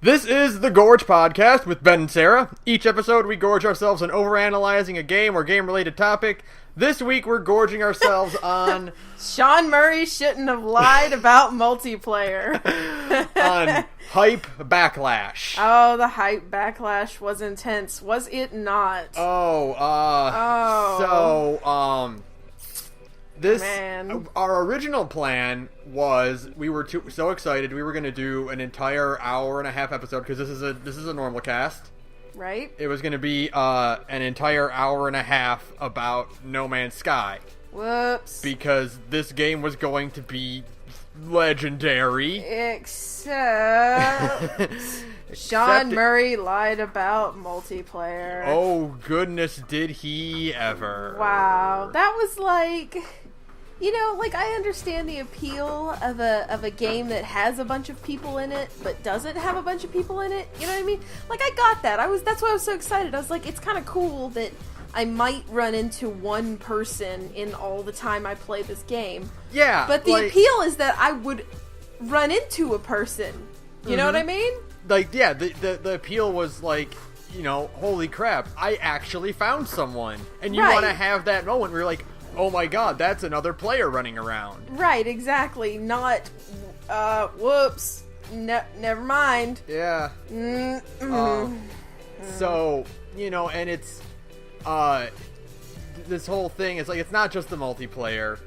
This is the Gorge podcast with Ben and Sara. Each episode we gorge ourselves on overanalyzing a game or game-related topic. This week we're gorging ourselves on... Sean Murray shouldn't have lied about multiplayer. on hype Backlash. Oh, the hype Backlash was intense, was it not? Our original plan was we were so excited we were going to do an entire hour and a half episode because this is a normal cast. Right? It was going to be an entire hour and a half about No Man's Sky. Whoops. Because this game was going to be legendary. Except Sean Murray lied about multiplayer. Oh goodness, did he ever. Wow. That was like... You know, like, I understand the appeal of a game that has a bunch of people in it, but doesn't have a bunch of people in it. You know what I mean? Like, I got that. That's why I was so excited. I was like, it's kind of cool that I might run into one person in all the time I play this game. Yeah. But the appeal is that I would run into a person. You know what I mean? Like, yeah, the appeal was like, you know, holy crap, I actually found someone. And you want to have that moment where you're like, oh my god, that's another player running around. Right, exactly. Not, whoops. Never mind. Yeah. So, you know, and it's, this whole thing is like, it's not just the multiplayer.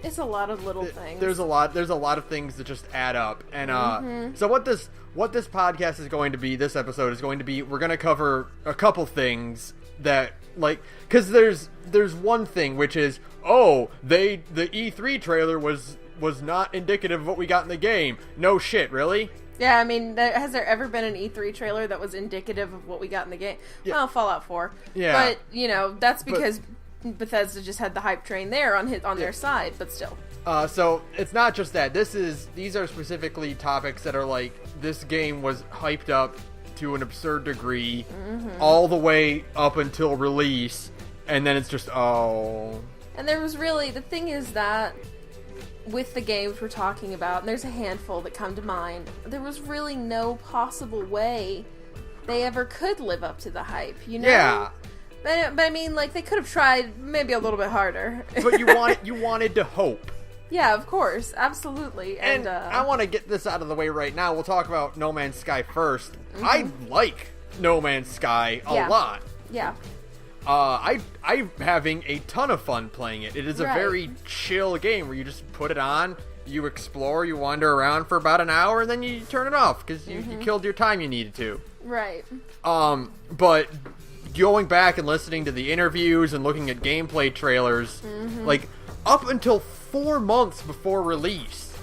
It's a lot of little things. There's a lot of things that just add up. And, so what this podcast is going to be, this episode is going to be, we're going to cover a couple things that, like, because there's one thing, which is, the E3 trailer was not indicative of what we got in the game. No shit, really? Yeah, I mean, has there ever been an E3 trailer that was indicative of what we got in the game? Yeah. Well, Fallout 4. Yeah. But, you know, that's because Bethesda just had the hype train there on their side, but still. So, it's not just that. These are specifically topics that are like, this game was hyped up to an absurd degree all the way up until release, and then it's just, And there was really, the thing is that with the games we're talking about, and there's a handful that come to mind, there was really no possible way they ever could live up to the hype, you know? Yeah. But I mean, like, they could have tried maybe a little bit harder. But you wanted to hope. Yeah, of course. Absolutely. And I want to get this out of the way right now. We'll talk about No Man's Sky first. I like No Man's Sky a lot. Yeah. I'm having a ton of fun playing it. It is a very chill game where you just put it on, you explore, you wander around for about an hour, and then you turn it off because you killed your time you needed to. Right. But going back and listening to the interviews and looking at gameplay trailers, like, up until 4 months before release,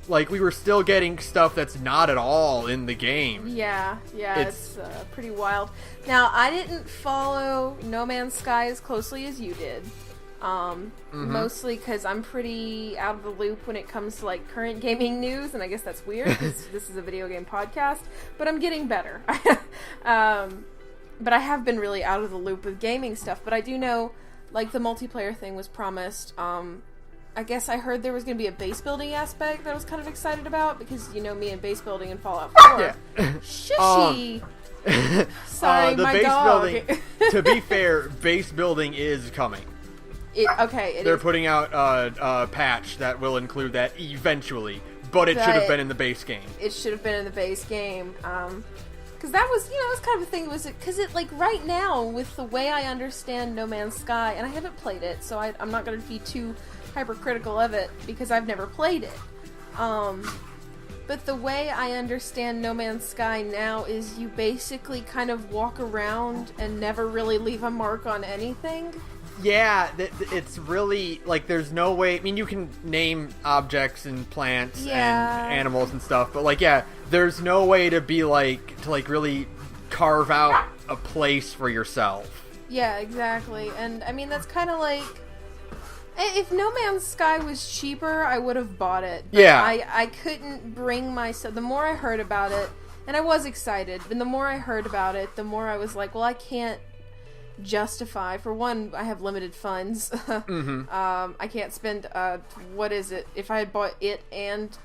like, we were still getting stuff that's not at all in the game. Yeah, it's pretty wild. Now, I didn't follow No Man's Sky as closely as you did, mostly because I'm pretty out of the loop when it comes to, like, current gaming news, and I guess that's weird because this is a video game podcast, but I'm getting better. But I have been really out of the loop with gaming stuff, but I do know, like, the multiplayer thing was promised. I guess I heard there was going to be a base building aspect that I was kind of excited about, because, you know, me and base building in Fallout 4. Yeah. Shushy! Sorry, the my base dog. Building, to be fair, base building is coming. They're putting out a patch that will include that eventually, but it should have been in the base game. It should have been in the base game. Because that was, you know, it was kind of a thing, because it, like, right now, with the way I understand No Man's Sky, and I haven't played it, so I'm not going to be too hypercritical of it, because I've never played it. But the way I understand No Man's Sky now is you basically kind of walk around and never really leave a mark on anything. Yeah, it's really, like, there's no way, I mean, you can name objects and plants and animals and stuff, but, like, yeah, there's no way to be, like, really carve out a place for yourself. Yeah, exactly, and, I mean, that's kind of like, if No Man's Sky was cheaper, I would have bought it. But yeah. I couldn't bring myself, the more I heard about it, and I was excited, and the more I heard about it, the more I was like, well, I can't justify, for one, I have limited funds. I can't spend, what is it, if I had bought it and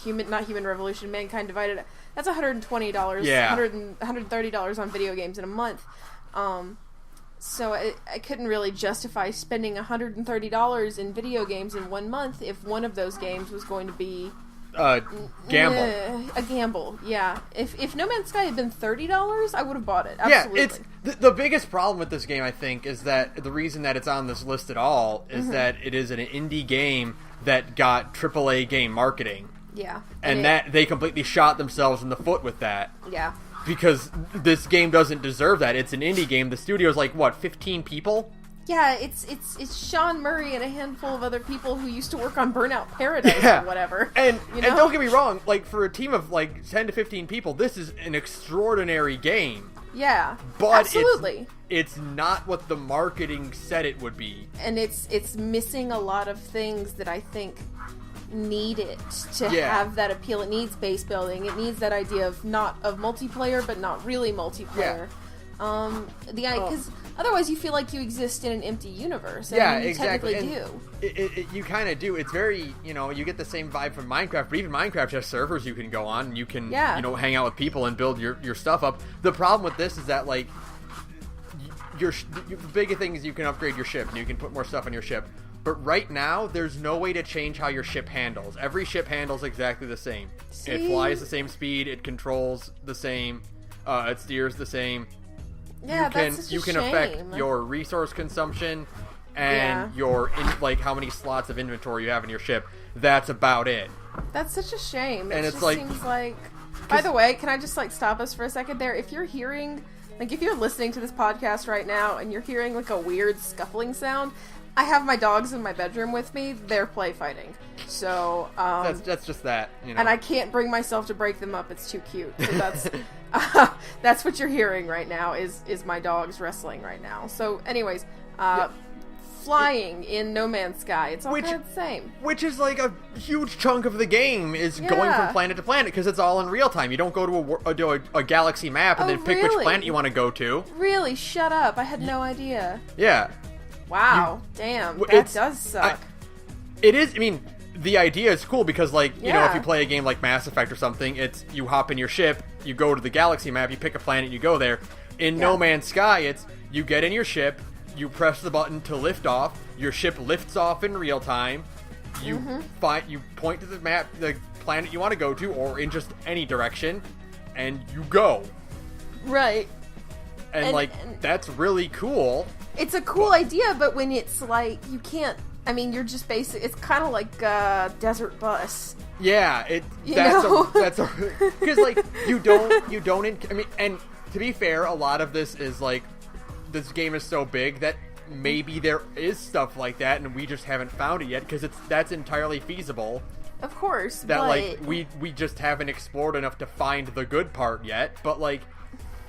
not Human Revolution, Mankind Divided. That's $120. Yeah. $130 on video games in a month. So I couldn't really justify spending $130 in video games in 1 month if one of those games was going to be gamble. A gamble, yeah. If No Man's Sky had been $30, I would have bought it. Absolutely. Yeah, it's the biggest problem with this game, I think, is that the reason that it's on this list at all is that it is an indie game that got AAA game marketing. Yeah. And that they completely shot themselves in the foot with that. Yeah. Because this game doesn't deserve that. It's an indie game. The studio's like, what, 15 people? Yeah, it's Sean Murray and a handful of other people who used to work on Burnout Paradise or whatever. And don't get me wrong, like, for a team of, like, 10 to 15 people, this is an extraordinary game. Yeah, but absolutely. It's not what the marketing said it would be. And it's missing a lot of things that I think need it to have that appeal. It needs base building. It needs that idea of multiplayer, but not really multiplayer. Because otherwise you feel like you exist in an empty universe. And you exactly. Technically do. You kind of do. It's very, you get the same vibe from Minecraft, but even Minecraft has servers you can go on, and you can, hang out with people and build your stuff up. The problem with this is that, like, the big thing is you can upgrade your ship, and you can put more stuff on your ship. But right now, there's no way to change how your ship handles. Every ship handles exactly the same. See? It flies the same speed, it controls the same, it steers the same. Yeah, that's such a shame. Affect your resource consumption and your how many slots of inventory you have in your ship. That's about it. That's such a shame. And it just seems like. By the way, can I just stop us for a second there? If you're hearing, if you're listening to this podcast right now and you're hearing a weird scuffling sound, I have my dogs in my bedroom with me. They're play fighting. So that's just that. And I can't bring myself to break them up. It's too cute. So that's that's what you're hearing right now is my dogs wrestling right now. So anyways, flying in No Man's Sky, it's all kind of the same. Which is like a huge chunk of the game is going from planet to planet because it's all in real time. You don't go to a galaxy map and then pick which planet you want to go to. Really? Shut up. I had no idea. Yeah. Wow. Damn. That does suck. It is, the idea is cool because, if you play a game like Mass Effect or something, it's you hop in your ship, you go to the galaxy map, you pick a planet, you go there. In No Man's Sky, it's you get in your ship, you press the button to lift off, your ship lifts off in real time, you point to the map, the planet you want to go to, or in just any direction, and you go. Right. And that's really cool. It's a cool idea, but when it's you can't. You're just it's kind of like a desert bus. Yeah, because you don't. And to be fair, a lot of this is this game is so big that maybe there is stuff like that, and we just haven't found it yet because that's entirely feasible. Of course, that we just haven't explored enough to find the good part yet. But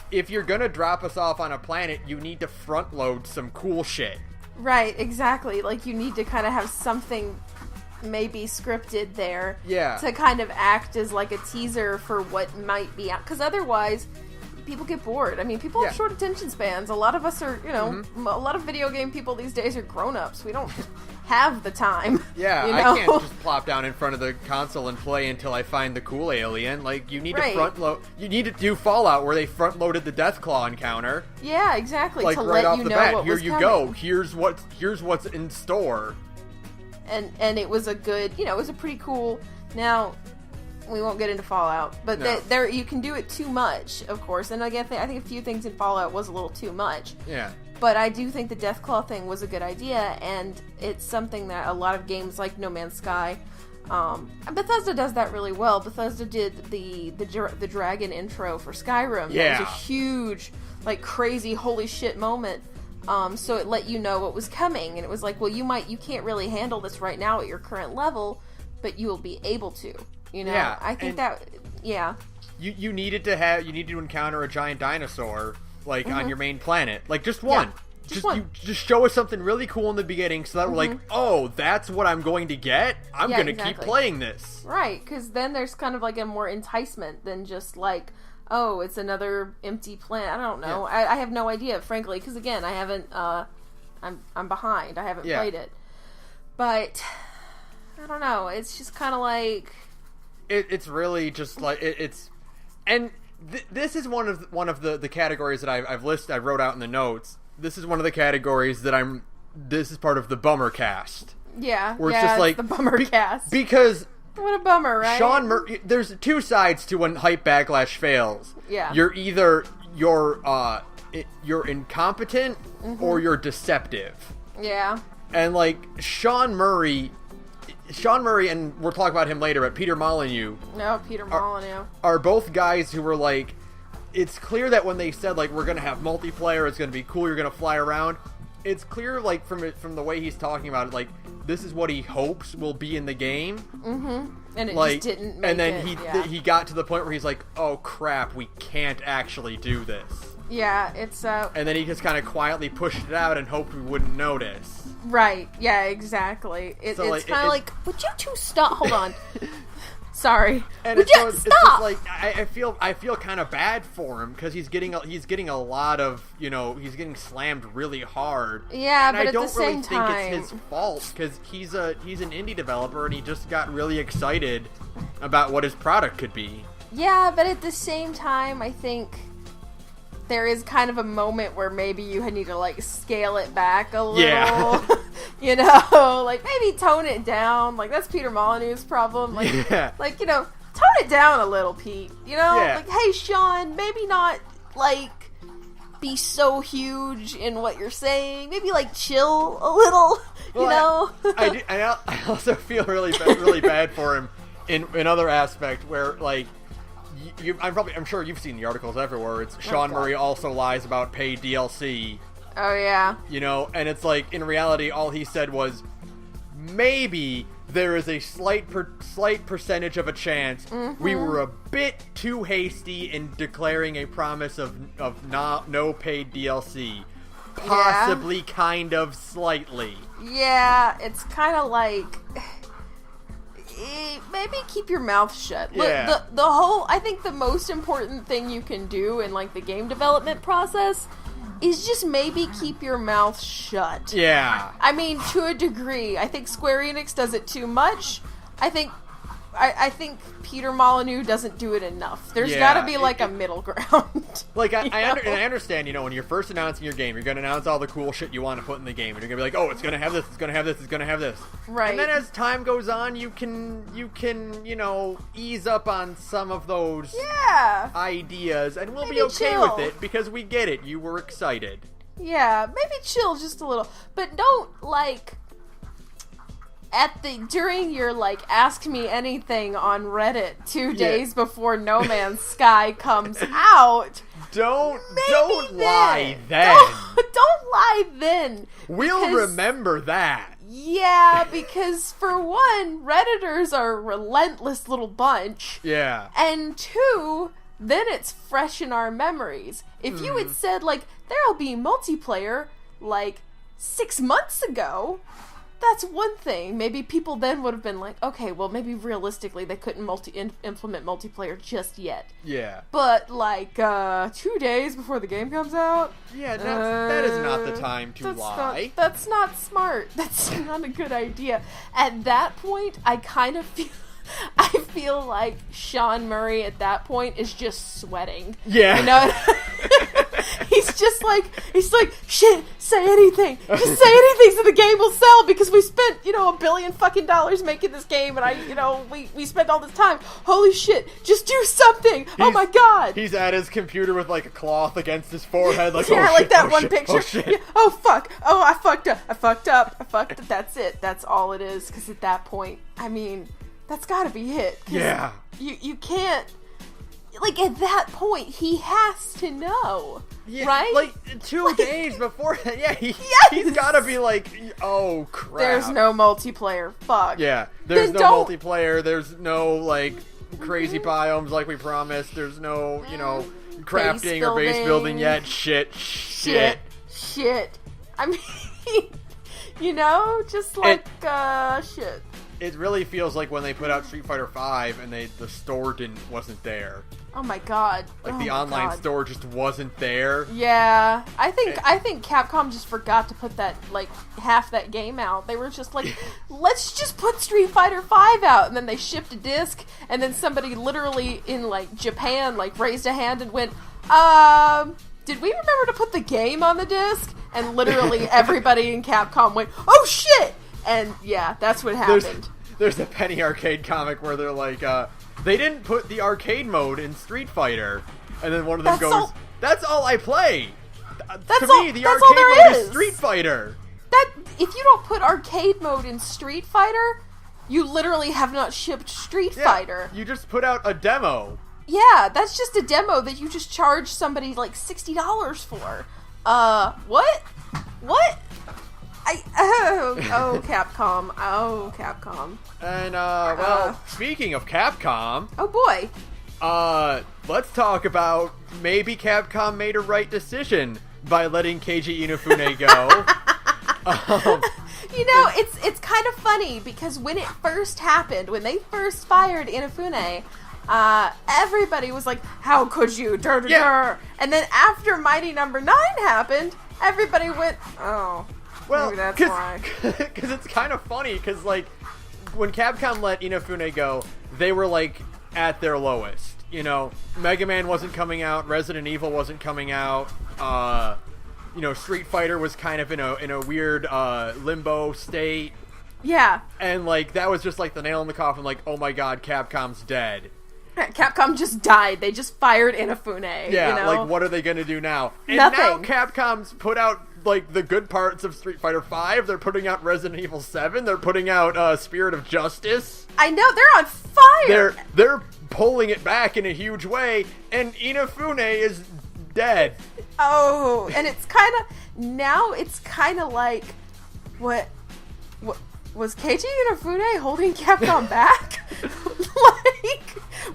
if you're gonna drop us off on a planet, you need to front load some cool shit. Right, exactly. You need to kind of have something maybe scripted there to kind of act as a teaser for what might be out. Because otherwise, people get bored. People have short attention spans. A lot of us are, a lot of video game people these days are grown-ups. We don't have the time. Yeah, I can't just plop down in front of the console and play until I find the cool alien. You need to front load. You need to do Fallout where they front loaded the Deathclaw encounter. Yeah, exactly. To right off the bat, here you go. Here's what's in store. And it was a good, it was a pretty cool. Now, we won't get into Fallout, but there you can do it too much, of course. And again, I think a few things in Fallout was a little too much. Yeah. But I do think the Deathclaw thing was a good idea, and it's something that a lot of games like No Man's Sky, Bethesda does that really well. Bethesda did the dragon intro for Skyrim. Yeah. That was a huge, crazy, holy shit moment. So it let you know what was coming, and it was you can't really handle this right now at your current level, but you will be able to. Yeah, I think You needed to encounter a giant dinosaur. On your main planet. Just one. Yeah, just show us something really cool in the beginning so that we're oh, that's what I'm going to get? I'm going to keep playing this. Right, because then there's kind of a more enticement than just oh, it's another empty planet. I don't know. Yeah. I have no idea, frankly, because again, I haven't, I'm behind. I haven't played it. But, I don't know. It's just kind of it's really just like it's and this is one of the categories that I've listed. I wrote out in the notes. This is one of the categories that this is part of the bummer cast. Yeah, where it's just like the bummer cast. Because what a bummer, right? Sean Murray. There's two sides to when hype backlash fails. Yeah, you're either you're incompetent or you're deceptive. Yeah, and like Sean Murray, and we'll talk about him later. But Peter Molyneux. No, Peter Molyneux are both guys who were like, it's clear that when they said like we're gonna have multiplayer, it's gonna be cool, you're gonna fly around. It's clear, like, from the way he's talking about it, like, this is what he hopes will be in the game. Mm-hmm. And it like, just didn't make and then it. he got to the point where he's like, oh, crap, we can't actually do this. Yeah, it's, And then he just kind of quietly pushed it out and hoped we wouldn't notice. Right, yeah, exactly. It's kind of like, would you two stop? Hold on. Sorry. And would you it's stop? just like I feel kind of bad for him because he's getting a lot of, he's getting slammed really hard. Yeah, and but I at don't the same really time, think it's his fault because he's an indie developer and he just got really excited about what his product could be. Yeah, but at the same time, I think there is kind of a moment where maybe you need to like scale it back a little. Yeah. Like maybe tone it down. Like that's Peter Molyneux's problem. Like, like tone it down a little, Pete. Like, hey, Sean, maybe not like be so huge in what you're saying. Maybe like chill a little. Well, I also feel really bad for him in other aspect where like. I'm sure you've seen the articles everywhere. It's Sean Murray also lies about paid DLC. Oh yeah. And it's like in reality, all he said was maybe there is a slight percentage of a chance we were a bit too hasty in declaring a promise of no paid DLC, possibly kind of slightly. Yeah, it's kind of like. Maybe keep your mouth shut. Yeah. I think the most important thing you can do in like the game development process is just maybe keep your mouth shut. Yeah. I mean, to a degree. I think Square Enix does it too much. I think Peter Molyneux doesn't do it enough. There's got to be like a middle ground. Like I understand, when you're first announcing your game, you're going to announce all the cool shit you want to put in the game, and you're going to be like, oh, it's going to have this, it's going to have this, it's going to have this. Right. And then as time goes on, you can ease up on some of those ideas, and we'll be okay chill with it because we get it. You were excited. Yeah, maybe chill just a little, but don't like. During your like ask me anything on Reddit 2 days before No Man's Sky comes out, don't lie then. Don't lie then. We'll remember that. Yeah, because for one, Redditors are a relentless little bunch. Yeah. And two, then it's fresh in our memories. If you had said like there'll be multiplayer like 6 months ago, that's one thing. Maybe people then would have been like, okay, well, maybe realistically they couldn't implement multiplayer just yet. Yeah. But, like, 2 days before the game comes out? Yeah, that is not the time to lie. That's not smart. That's not a good idea. At that point, I kind of feel like Sean Murray at that point is just sweating. Yeah. He's like, shit, say anything. Just say anything so the game will sell because we spent, $1 billion fucking dollars making this game and we spent all this time. Holy shit, just do something. Oh my god. He's at his computer with like a cloth against his forehead like, yeah, oh, like shit, that oh, one shit, picture. Oh, shit. Yeah, oh fuck. Oh, I fucked up. That's it. That's all it is because at that point, I mean, that's gotta be it. Yeah. You can't. Like, at that point, he has to know, yeah, right? Like, 2 days before, he's gotta be like, oh, crap. There's no multiplayer, fuck. Yeah, there's no multiplayer, there's no, like, crazy biomes like we promised, there's no, crafting or base building yet, shit. I mean, just like, shit. it really feels like when they put out Street Fighter V and the store wasn't there. Oh my god. Like the online store just wasn't there. Yeah. I think Capcom just forgot to put that, like, half that game out. They were just like, let's just put Street Fighter V out. And then they shipped a disc, and then somebody literally in, like, Japan, like, raised a hand and went, did we remember to put the game on the disc? And literally everybody in Capcom went, oh shit! And yeah, that's what happened. There's a Penny Arcade comic where they're like, they didn't put the arcade mode in Street Fighter. And then one of them goes, that's all I play. To me, the arcade mode is Street Fighter. If you don't put arcade mode in Street Fighter, you literally have not shipped Street Fighter. You just put out a demo. Yeah, that's just a demo that you just charge somebody like $60 for. What? What? Oh, Capcom. Oh, Capcom. And, speaking of Capcom... Oh, boy. Let's talk about maybe Capcom made a right decision by letting Keiji Inafune go. You know, it's kind of funny, because when it first happened, when they first fired Inafune... everybody was like, how could you? Yeah. And then after Mighty Number 9 happened, everybody went, oh, well, maybe that's why. Because it's kind of funny, because, like, when Capcom let Inafune go, they were, like, at their lowest. You know, Mega Man wasn't coming out, Resident Evil wasn't coming out, you know, Street Fighter was kind of in a weird, limbo state. Yeah. And, like, that was just, like, the nail in the coffin, like, oh my god, Capcom's dead. Capcom just died. They just fired Inafune. Yeah, you know? like, what are they gonna do now? And Nothing. Now Capcom's put out, like, the good parts of Street Fighter V. They're putting out Resident Evil 7. They're putting out Spirit of Justice. I know, they're on fire! They're pulling it back in a huge way, and Inafune is dead. Oh, and it's kind of like, what was Keiji Inafune holding Capcom back?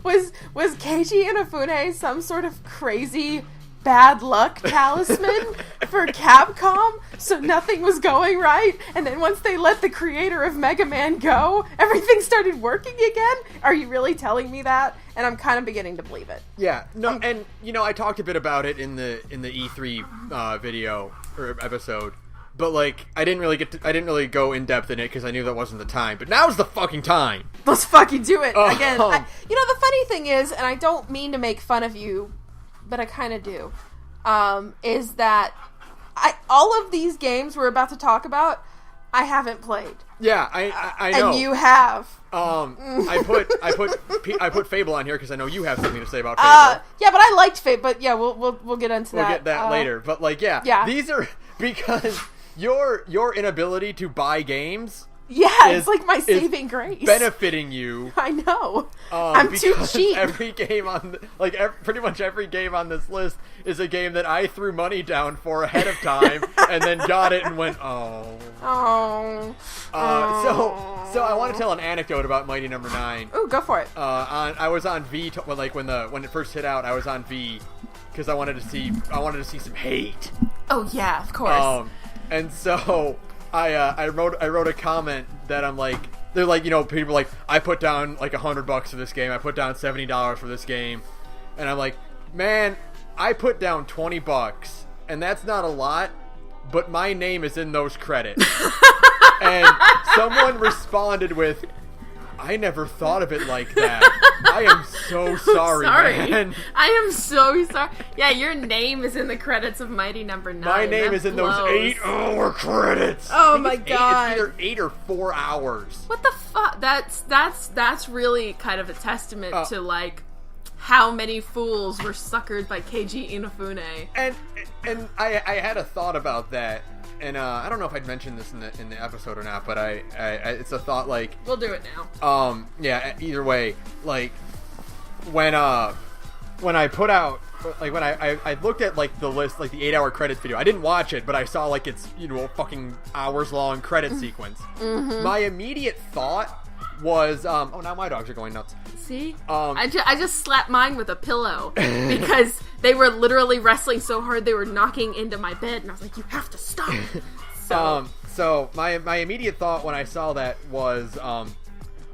Was Keiji Inafune some sort of crazy bad luck talisman for Capcom, so nothing was going right, and then once they let the creator of Mega Man go, everything started working again? Are you really telling me that? And I'm kind of beginning to believe it. Yeah, no, and you know, I talked a bit about it in the E3 video or episode. But, like, I didn't really go in depth in it because I knew that wasn't the time. But now's the fucking time. Let's fucking do it again. You know, the funny thing is, and I don't mean to make fun of you, but I kind of do, is that all of these games we're about to talk about, I haven't played. Yeah, I know. And you have. I put Fable on here because I know you have something to say about Fable. Yeah, but I liked Fable. But yeah, we'll get into that. We'll get that later. But, like, yeah, these are because. Your inability to buy games, it's like my saving grace, benefiting you. I know. I'm too cheap. Every game on, pretty much every game on this list is a game that I threw money down for ahead of time, and then got it and went, oh. So I want to tell an anecdote about Mighty Number 9. Ooh, go for it. I was on V when it first hit out. I was on V because I wanted to see some hate. Oh yeah, of course. And so I wrote a comment that I'm like, they're like, you know, people are like, I put down like $100 for this game. I put down $70 for this game. And I'm like, man, I put down $20 and that's not a lot, but my name is in those credits. And someone responded with, I never thought of it like that. I am so sorry, man. I am so sorry. Yeah, your name is in the credits of Mighty Number 9. My name is in those 8-hour credits. Oh my god. It's either 8 or 4 hours. What the fuck? That's really kind of a testament to, like, how many fools were suckered by Keiji Inafune. And I had a thought about that. And I don't know if I'd mentioned this in the episode or not, but I it's a thought, like, we'll do it now. Yeah, either way, like, when I put out, like, when I looked at, like, the list, like, the 8-hour credits video, I didn't watch it, but I saw, like, it's, you know, a fucking hours long credit sequence. Mm-hmm. My immediate thought was, oh, now my dogs are going nuts. See? I just slapped mine with a pillow because they were literally wrestling so hard they were knocking into my bed, and I was like, you have to stop. So my immediate thought when I saw that was,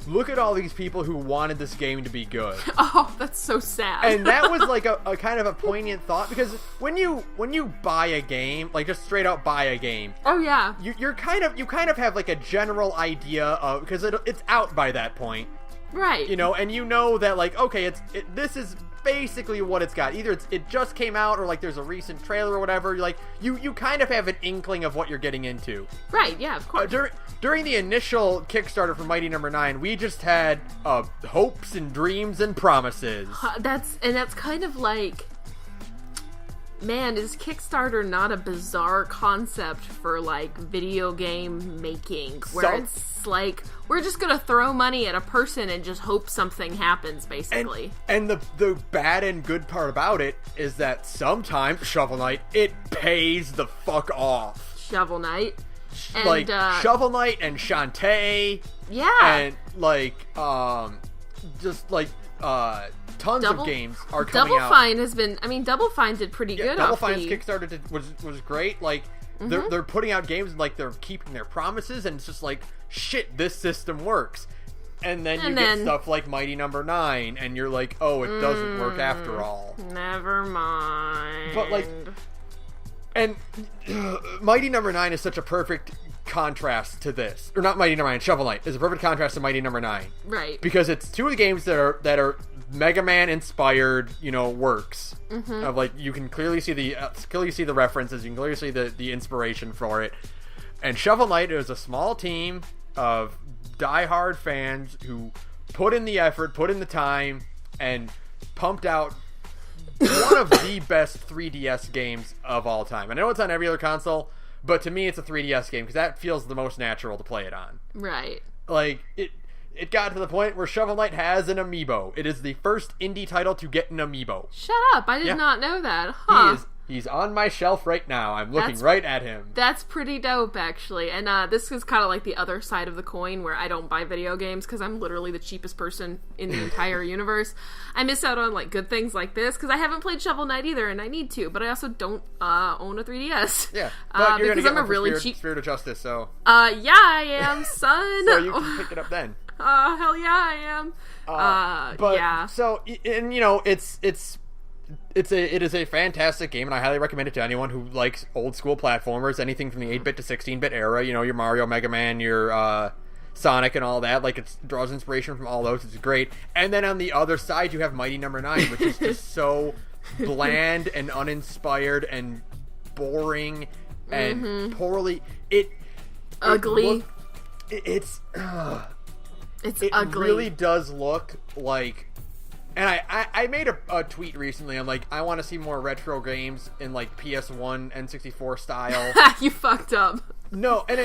look at all these people who wanted this game to be good. Oh, that's so sad. And that was like a kind of a poignant thought, because when you buy a game, like just straight out buy a game. Oh yeah. You kind of have like a general idea of, because it's out by that point. Right. You know, and you know that like, okay, this is basically what it's got. Either it just came out, or like there's a recent trailer or whatever. You're like, you kind of have an inkling of what you're getting into. Right, yeah, of course. During the initial Kickstarter for Mighty Number 9, we just had hopes and dreams and promises. That's kind of like, man, is Kickstarter not a bizarre concept for like video game making, where it's like, we're just gonna throw money at a person and just hope something happens, basically. And the bad and good part about it is that sometimes, Shovel Knight, it pays the fuck off. Shovel Knight. And, like, Shovel Knight and Shantae. Yeah. And, like, just, like, tons of games are coming out. Double Fine has been, I mean, Double Fine did pretty good. Double Fine's Kickstarter was great. Like, they're putting out games and, like, they're keeping their promises, and it's just like, shit, this system works. And then you get stuff like Mighty Number 9, and you're like, oh, it doesn't work after all. Never mind. But, like, and Mighty Number 9 is such a perfect contrast to this. Or not Mighty Number 9, Shovel Knight is a perfect contrast to Mighty Number 9. Right. Because it's two of the games that are Mega Man inspired, you know, works. Of like, you can clearly see the references, you can clearly see the inspiration for it. And Shovel Knight is a small team of diehard fans who put in the effort, put in the time, and pumped out one of the best 3DS games of all time. And I know it's on every other console, but to me it's a 3DS game because that feels the most natural to play it on. Right. Like, it got to the point where Shovel Knight has an amiibo. It is the first indie title to get an amiibo. Shut up, I did not know that. Huh. He's on my shelf right now. I'm looking right at him. That's pretty dope, actually. And this is kind of like the other side of the coin, where I don't buy video games because I'm literally the cheapest person in the entire universe. I miss out on like good things like this because I haven't played Shovel Knight either, and I need to. But I also don't own a 3DS. Yeah, but you're because gonna get I'm a really cheap Spirit of Justice. So yeah, I am, son. So you can pick it up then. Hell yeah, I am. But yeah. So, and you know, it is a fantastic game, and I highly recommend it to anyone who likes old school platformers, anything from the 8-bit to 16-bit era. You know, your Mario, Mega Man, your Sonic, and all that. Like, it draws inspiration from all those. It's great. And then on the other side, you have Mighty Number 9, which is just so bland and uninspired and boring and poorly. Ugly. It's ugly. It really does look like. And I made a tweet recently. I'm like, I want to see more retro games in like PS1 N64 style. You fucked up. No, and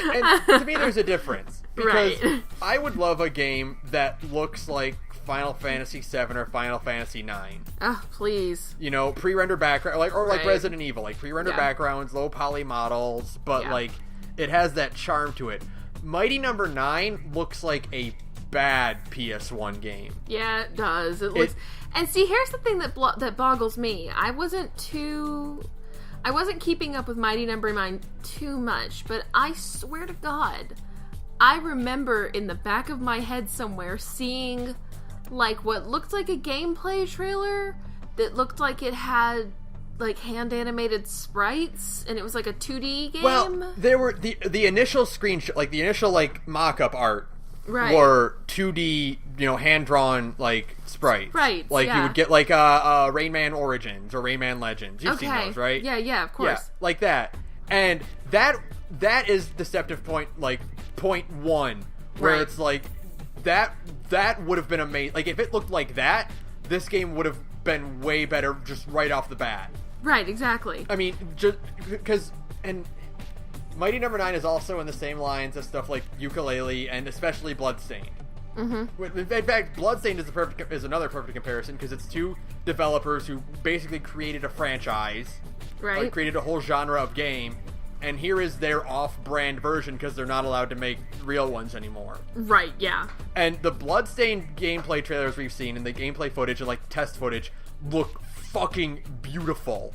to me there's a difference, because right. I would love a game that looks like Final Fantasy VII or Final Fantasy IX. Oh, please. You know, pre-rendered background, like right. Resident Evil, like pre-rendered backgrounds, low poly models, but like it has that charm to it. Mighty Number 9 looks like a bad PS1 game. Yeah, it does. It looks. And see, here's the thing that boggles me. I wasn't keeping up with Mighty Number 9 too much, but I swear to God, I remember in the back of my head somewhere seeing like what looked like a gameplay trailer that looked like it had like hand animated sprites, and it was like a 2D game. Well, there were the initial screenshot, like the initial like mock-up art. Right. Were 2D, you know, hand-drawn, like, sprites. Right, like, you would get, like, Rain Man Origins or Rain Man Legends. You've seen those, right? Yeah, of course. Yeah, like that. And that is Deceptive Point, like, point 1, where it's, like, that would have been amazing. Like, if it looked like that, this game would have been way better just right off the bat. Right, exactly. I mean, just because... And... Mighty Number 9 is also in the same lines as stuff like Yooka-Laylee and especially Bloodstained. Mm-hmm. In fact, Bloodstained is another perfect comparison because it's two developers who basically created a franchise, right? Like created a whole genre of game, and here is their off-brand version because they're not allowed to make real ones anymore. Right, yeah. And the Bloodstained gameplay trailers we've seen and the gameplay footage and like test footage look fucking beautiful.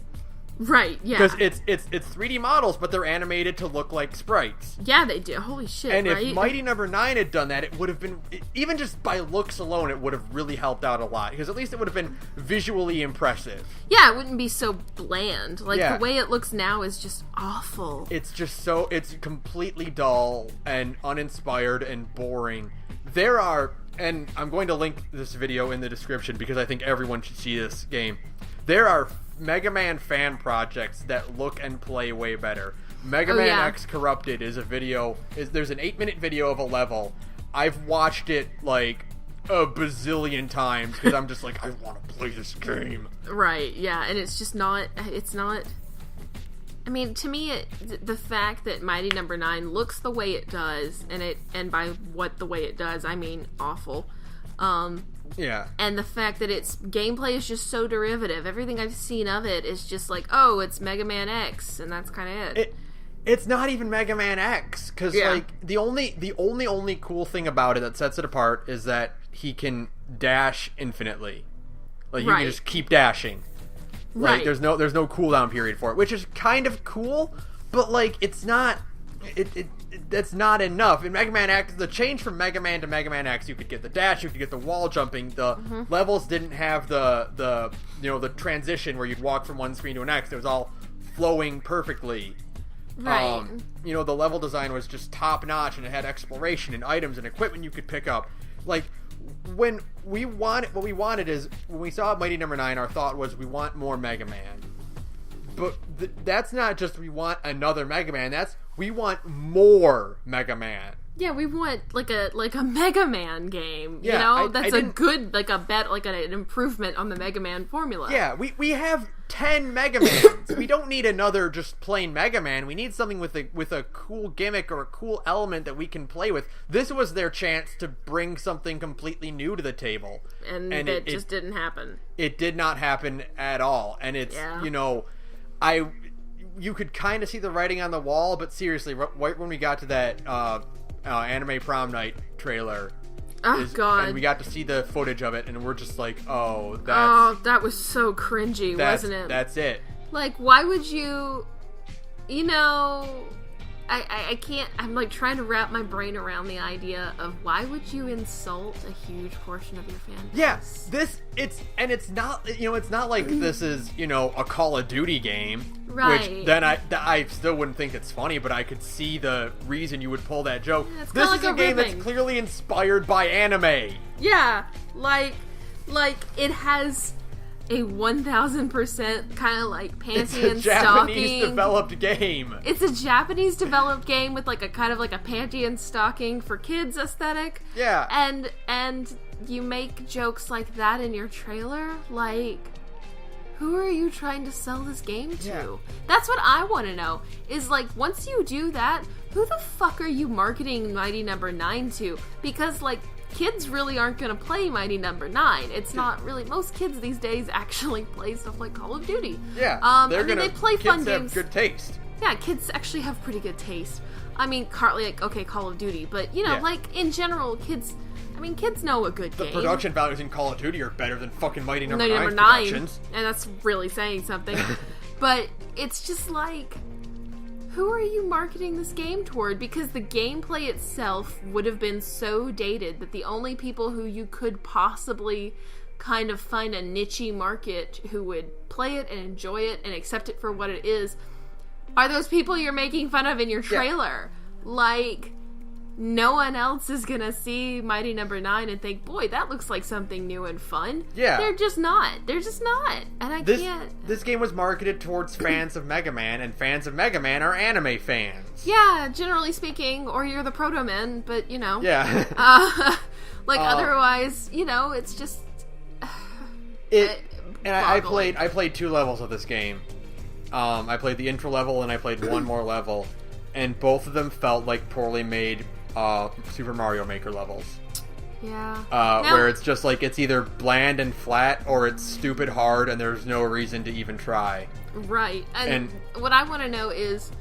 Right, yeah. Because it's 3D models, but they're animated to look like sprites. Yeah, they do. Holy shit, and right? if Mighty Number 9 had done that, it would have been, even just by looks alone, it would have really helped out a lot. Because at least it would have been visually impressive. Yeah, it wouldn't be so bland. Like, Yeah. the way it looks now is just awful. It's just so, it's completely dull and uninspired and boring. There are, and I'm going to link this video in the description because I think everyone should see this game. There are Mega Man fan projects that look and play way better. Mega Man X Corrupted is a video, there's an 8-minute video of a level. I've watched it like a bazillion times because I'm just like, I want to play this game. Right, yeah, and it's just not, I mean, to me, the fact that Mighty Number 9 looks the way it does, and by the way it does, I mean awful. Yeah. And the fact that its gameplay is just so derivative. Everything I've seen of it is just like, oh, it's Mega Man X, and that's kind of it. It's not even Mega Man X, because like the only cool thing about it that sets it apart is that he can dash infinitely. Like you can just keep dashing. Like there's no cooldown period for it, which is kind of cool, but like it's not. That's not enough. In Mega Man X, the change from Mega Man to Mega Man X, you could get the dash, you could get the wall jumping. The levels didn't have the transition where you'd walk from one screen to the next. It was all flowing perfectly. Right. The level design was just top notch, and it had exploration and items and equipment you could pick up. Like what we wanted is when we saw Mighty Number 9, our thought was we want more Mega Man. But that's not just we want another Mega Man. That's we want more Mega Man. Yeah, we want like a Mega Man game. Yeah, you know, that's a good an improvement on the Mega Man formula. Yeah, we have 10 Mega Mans. We don't need another just plain Mega Man. We need something with a cool gimmick or a cool element that we can play with. This was their chance to bring something completely new to the table, and it just didn't happen. It did not happen at all, and it's you could kind of see the writing on the wall, but seriously, right when we got to that Anime Prom Night trailer, God, and we got to see the footage of it, and we're just like, that was so cringy, wasn't it? That's it. Like, why would you? I can't. I'm like trying to wrap my brain around the idea of why would you insult a huge portion of your fan base? Yeah, it's not it's not like this is a Call of Duty game, right? Which then I still wouldn't think it's funny, but I could see the reason you would pull that joke. Yeah, this is a game that's clearly inspired by anime. Yeah, like it has a 1000% kind of like panty and stocking. It's a Japanese developed game. It's a Japanese developed game with like a kind of like a panty and stocking for kids aesthetic. Yeah. And you make jokes like that in your trailer? Like, who are you trying to sell this game to? Yeah. That's what I want to know. Is like, once you do that, who the fuck are you marketing Mighty Number 9 to? Because like, kids really aren't going to play Mighty Number 9. It's not really... Most kids these days actually play stuff like Call of Duty. Yeah. They play fun games. Kids have good taste. Yeah, kids actually have pretty good taste. I mean, Call of Duty, but, like, in general, kids know a good game. The production values in Call of Duty are better than fucking Mighty Number 9 productions. And that's really saying something. But it's just like... Who are you marketing this game toward? Because the gameplay itself would have been so dated that the only people who you could possibly kind of find a niche-y market who would play it and enjoy it and accept it for what it is are those people you're making fun of in your trailer. Yeah. Like, no one else is gonna see Mighty Number 9 and think, boy, that looks like something new and fun. Yeah. They're just not. And I can't... This game was marketed towards fans of Mega Man, and fans of Mega Man are anime fans. Yeah, generally speaking, or you're the Proto-Men, but, Yeah. Otherwise, it's just... I played 2 levels of this game. I played the intro level, and I played one more level, and both of them felt like poorly made Super Mario Maker levels. Yeah. Where it's just like it's either bland and flat or it's stupid hard and there's no reason to even try. Right. And what I want to know is,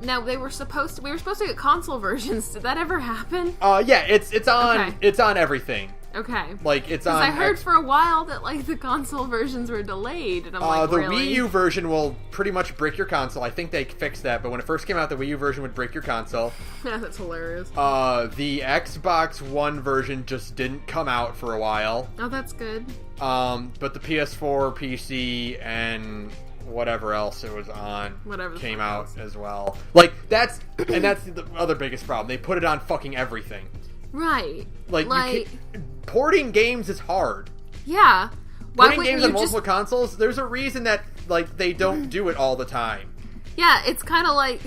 now we were supposed to get console versions. Did that ever happen? Yeah, it's on everything. Okay. Like, it's on... Because I heard for a while that, like, the console versions were delayed, and I'm like, the really? Wii U version will pretty much brick your console. I think they fixed that, but when it first came out, the Wii U version would brick your console. Yeah, that's hilarious. The Xbox One version just didn't come out for a while. Oh, that's good. But the PS4, PC, and whatever else it was on came out as well. Like, that's the other biggest problem. They put it on fucking everything. Right. Like porting games is hard. Yeah. Porting games on multiple consoles, there's a reason that, like, they don't do it all the time. Yeah, it's kind of like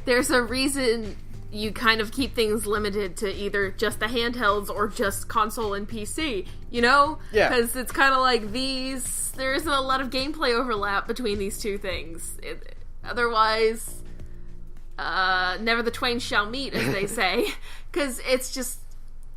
there's a reason you kind of keep things limited to either just the handhelds or just console and PC, you know? Yeah. Because it's kind of like there isn't a lot of gameplay overlap between these two things. Otherwise, never the twain shall meet, as they say. Because it's just,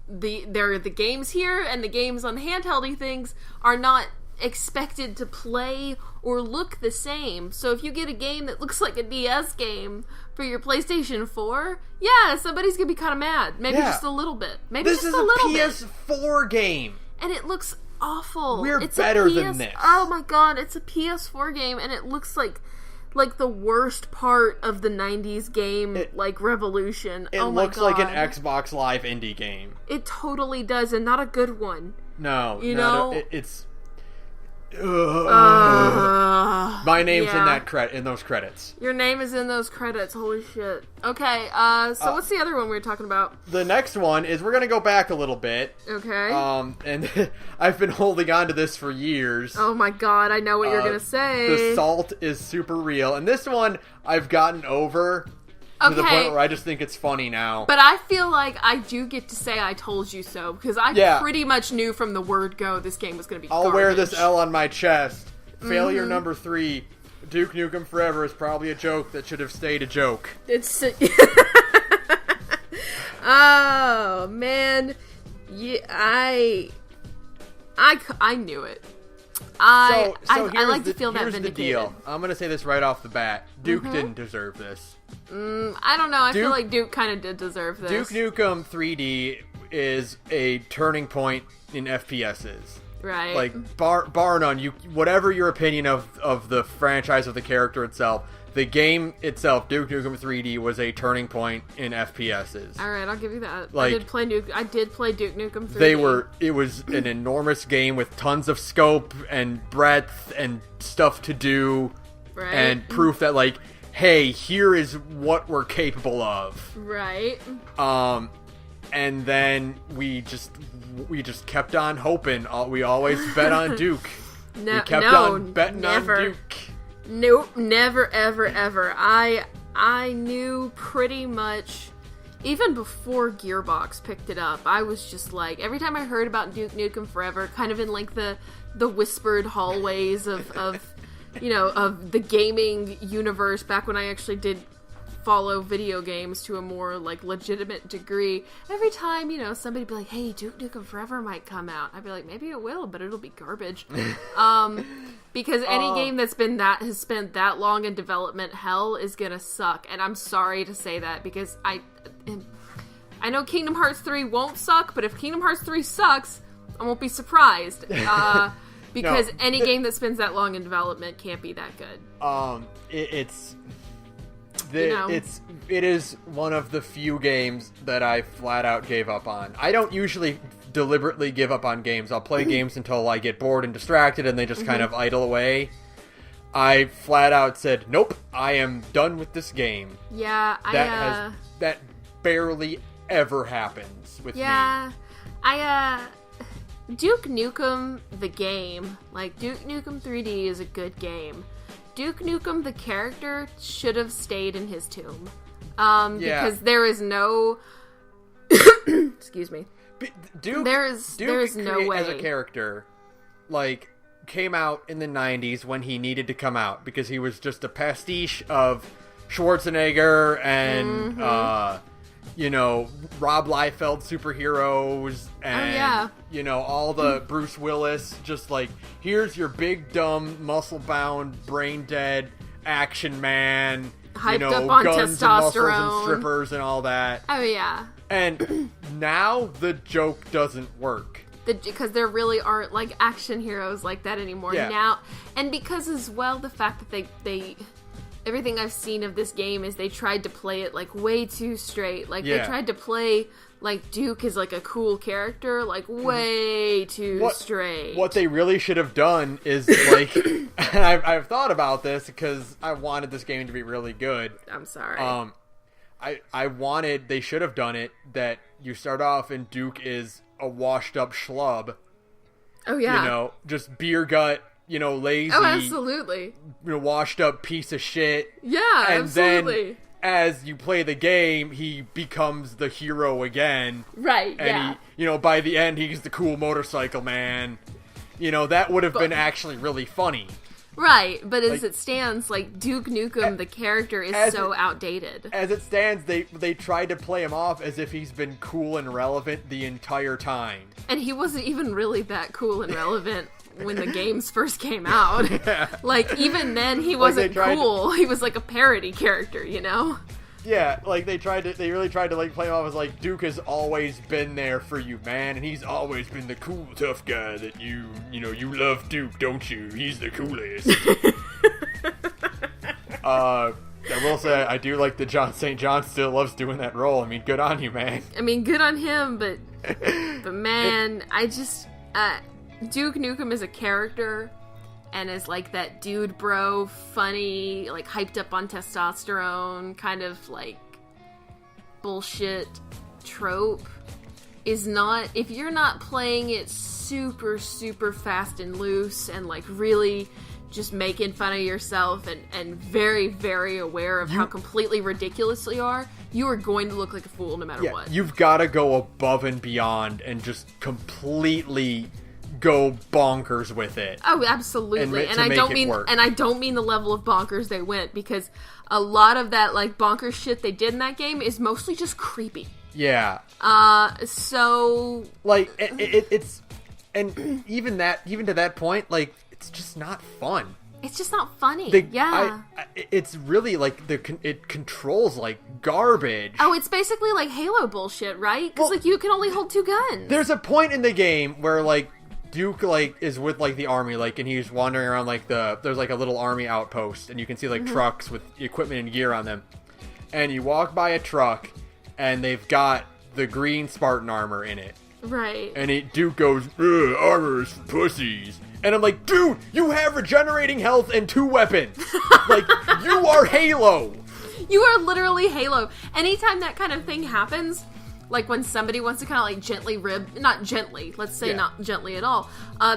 there are the games here, and the games on handheldy things are not expected to play or look the same. So if you get a game that looks like a DS game for your PlayStation 4, yeah, somebody's gonna be kind of mad. Maybe just a little bit. Maybe this just a little bit. This is a PS4 game. And it looks awful. It's better than this. Oh my god, it's a PS4 game, and it looks like the worst part of the 90s game, revolution. It looks like an Xbox Live indie game. It totally does, and not a good one. No. It's... My name's in those credits. Your name is in those credits. Holy shit. Okay, so what's the other one we were talking about? The next one is, we're gonna go back a little bit. Okay. And I've been holding on to this for years. Oh my god, I know what you're gonna say. The salt is super real. And this one, I've gotten over to the point where I just think it's funny now. But I feel like I do get to say I told you so, because I pretty much knew from the word go this game was going to be garbage. I'll wear this L on my chest. Failure number 3. Duke Nukem Forever is probably a joke that should have stayed a joke. It's... Oh, man. Yeah, I knew it. I like to feel that vindicated. Here's the deal. I'm going to say this right off the bat. Duke didn't deserve this. I don't know. I feel like Duke kind of did deserve this. Duke Nukem 3D is a turning point in FPSs. Right. Like, bar none, whatever your opinion of the franchise, of the character itself, the game itself, Duke Nukem 3D, was a turning point in FPSs. Alright, I'll give you that. Like, I did play Duke Nukem 3D. It was an enormous game with tons of scope and breadth and stuff to do. Right. And proof that, like, hey, here is what we're capable of. Right. And then we just kept on hoping. We always bet on Duke. We kept on betting on Duke. Nope, never, ever, ever. I knew pretty much, even before Gearbox picked it up, I was just like, every time I heard about Duke Nukem Forever, kind of in like the whispered hallways of of the gaming universe, back when I actually did follow video games to a more like legitimate degree, every time somebody'd be like, hey, Duke Nukem Forever might come out, I'd be like, maybe it will, but it'll be garbage. Because any game has spent that long in development hell is gonna suck, and I'm sorry to say that, because I know Kingdom Hearts 3 won't suck, but if Kingdom Hearts 3 sucks, I won't be surprised. Because any game that spends that long in development can't be that good. It is one of the few games that I flat out gave up on. I don't usually deliberately give up on games. I'll play games until I get bored and distracted and they just kind of idle away. I flat out said, nope, I am done with this game. Yeah, that barely ever happens with me. Yeah, Duke Nukem the game, like Duke Nukem 3D is a good game. Duke Nukem the character should have stayed in his tomb. Because there is no excuse me. Duke there is no way as a character came out in the 90s when he needed to come out, because he was just a pastiche of Schwarzenegger and Rob Liefeld superheroes and all the Bruce Willis, just like, here's your big dumb muscle bound brain dead action man, hyped up on guns testosterone and muscles and strippers and all that. Oh yeah. And now the joke doesn't work. Because there really aren't, like, action heroes like that anymore now. And because, as well, the fact that they everything I've seen of this game is they tried to play it, like, way too straight. Like, they tried to play, like, Duke is, like, a cool character, like, way too straight. What they really should have done is, like... and I've thought about this because I wanted this game to be really good. I'm sorry. They should have done it that you start off and Duke is a washed up schlub. Oh, yeah. You know, just beer gut, you know, lazy. Oh, absolutely. You know, washed up piece of shit. Yeah, and absolutely. Then, as you play the game, he becomes the hero again. Right, and he, you know, by the end, he's the cool motorcycle man. You know, that would have been actually really funny. Right, but as it stands, like, Duke Nukem, the character, is so outdated. As it stands, they tried to play him off as if he's been cool and relevant the entire time. And he wasn't even really that cool and relevant when the games first came out. Yeah. Like, even then, he wasn't cool. He was like a parody character, you know? Yeah, like, they really tried to, like, play him off as, like, Duke has always been there for you, man, and he's always been the cool, tough guy that you love Duke, don't you? He's the coolest. I will say, I do like that John St. John still loves doing that role. I mean, good on you, man. I mean, good on him, but man, Duke Nukem is a character, and is like that dude bro, funny, like hyped up on testosterone, kind of like bullshit trope, is not, if you're not playing it super, super fast and loose and like really just making fun of yourself and very, very aware of how completely ridiculous you are going to look like a fool no matter what. You've got to go above and beyond and just completely go bonkers with it. Oh, absolutely. And I don't mean the level of bonkers they went, because a lot of that like bonkers shit they did in that game is mostly just creepy. Yeah. So like it's and even to that point, like, it's just not fun. It's just not funny. It's really like it controls like garbage. Oh, it's basically like Halo bullshit, right? Because like you can only hold 2 guns. There's a point in the game where like Duke like is with like the army, like, and he's wandering around like there's like a little army outpost, and you can see like trucks with equipment and gear on them, and you walk by a truck and they've got the green Spartan armor in it, right? And Duke goes, armor is for pussies. And I'm like, dude, you have regenerating health and 2 weapons. Like, you are Halo. You are literally Halo. Anytime that kind of thing happens, like when somebody wants to kind of like gently not gently, let's say not gently at all,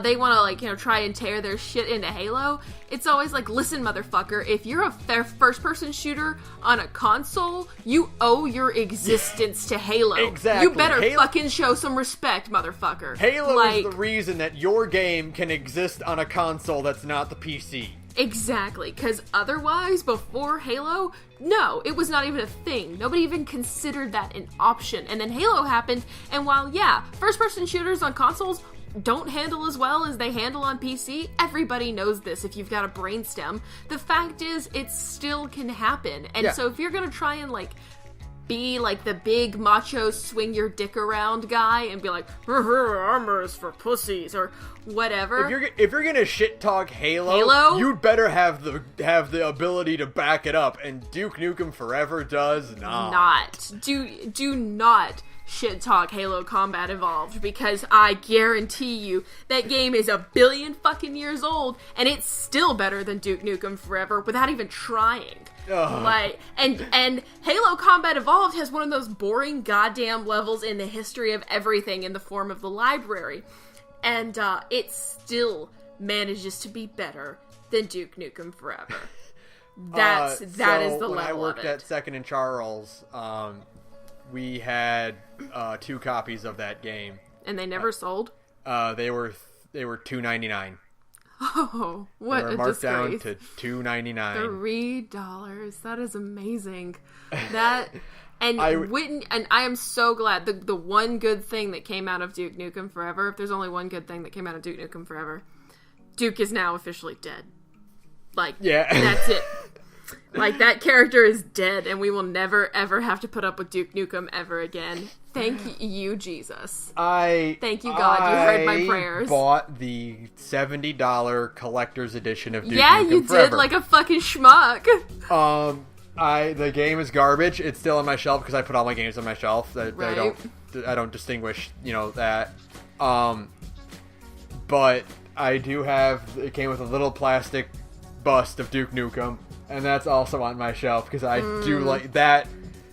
they want to like, you know, try and tear their shit into Halo, it's always like, listen, motherfucker, if you're a first-person shooter on a console, you owe your existence to Halo. Exactly. You better fucking show some respect, motherfucker. Halo is the reason that your game can exist on a console that's not the PC. Exactly, because otherwise, before Halo, no, it was not even a thing. Nobody even considered that an option. And then Halo happened, and while, first-person shooters on consoles don't handle as well as they handle on PC, everybody knows this if you've got a brainstem. The fact is, it still can happen. And so if you're gonna try and, like, be like the big macho swing your dick around guy and be like, armor is for pussies or whatever. If you're gonna shit talk Halo, you'd better have the ability to back it up, and Duke Nukem Forever does not. Do not shit talk Halo Combat Evolved, because I guarantee you that game is 1 billion fucking years old and it's still better than Duke Nukem Forever without even trying. Like, and Halo Combat Evolved has one of those boring goddamn levels in the history of everything in the form of the library, and it still manages to be better than Duke Nukem Forever. That is the level of it. When I worked at Second and Charles, we had 2 copies of that game, and they never sold. They were $2.99. Oh, what a disgrace. They were marked down to $2.99. $3. That is amazing. That, and I am so glad. The one good thing that came out of Duke Nukem Forever, if there's only one good thing that came out of Duke Nukem Forever, Duke is now officially dead. Like, that's it. Like, that character is dead, and we will never, ever have to put up with Duke Nukem ever again. Thank you, Jesus. Thank you, God. You heard my prayers. I bought the $70 collector's edition of Duke Nukem Yeah, you Forever. did, like a fucking schmuck. The game is garbage. It's still on my shelf because I put all my games on my shelf. Right. I don't distinguish, that. But I do have. It came with a little plastic bust of Duke Nukem, and that's also on my shelf because I do like that.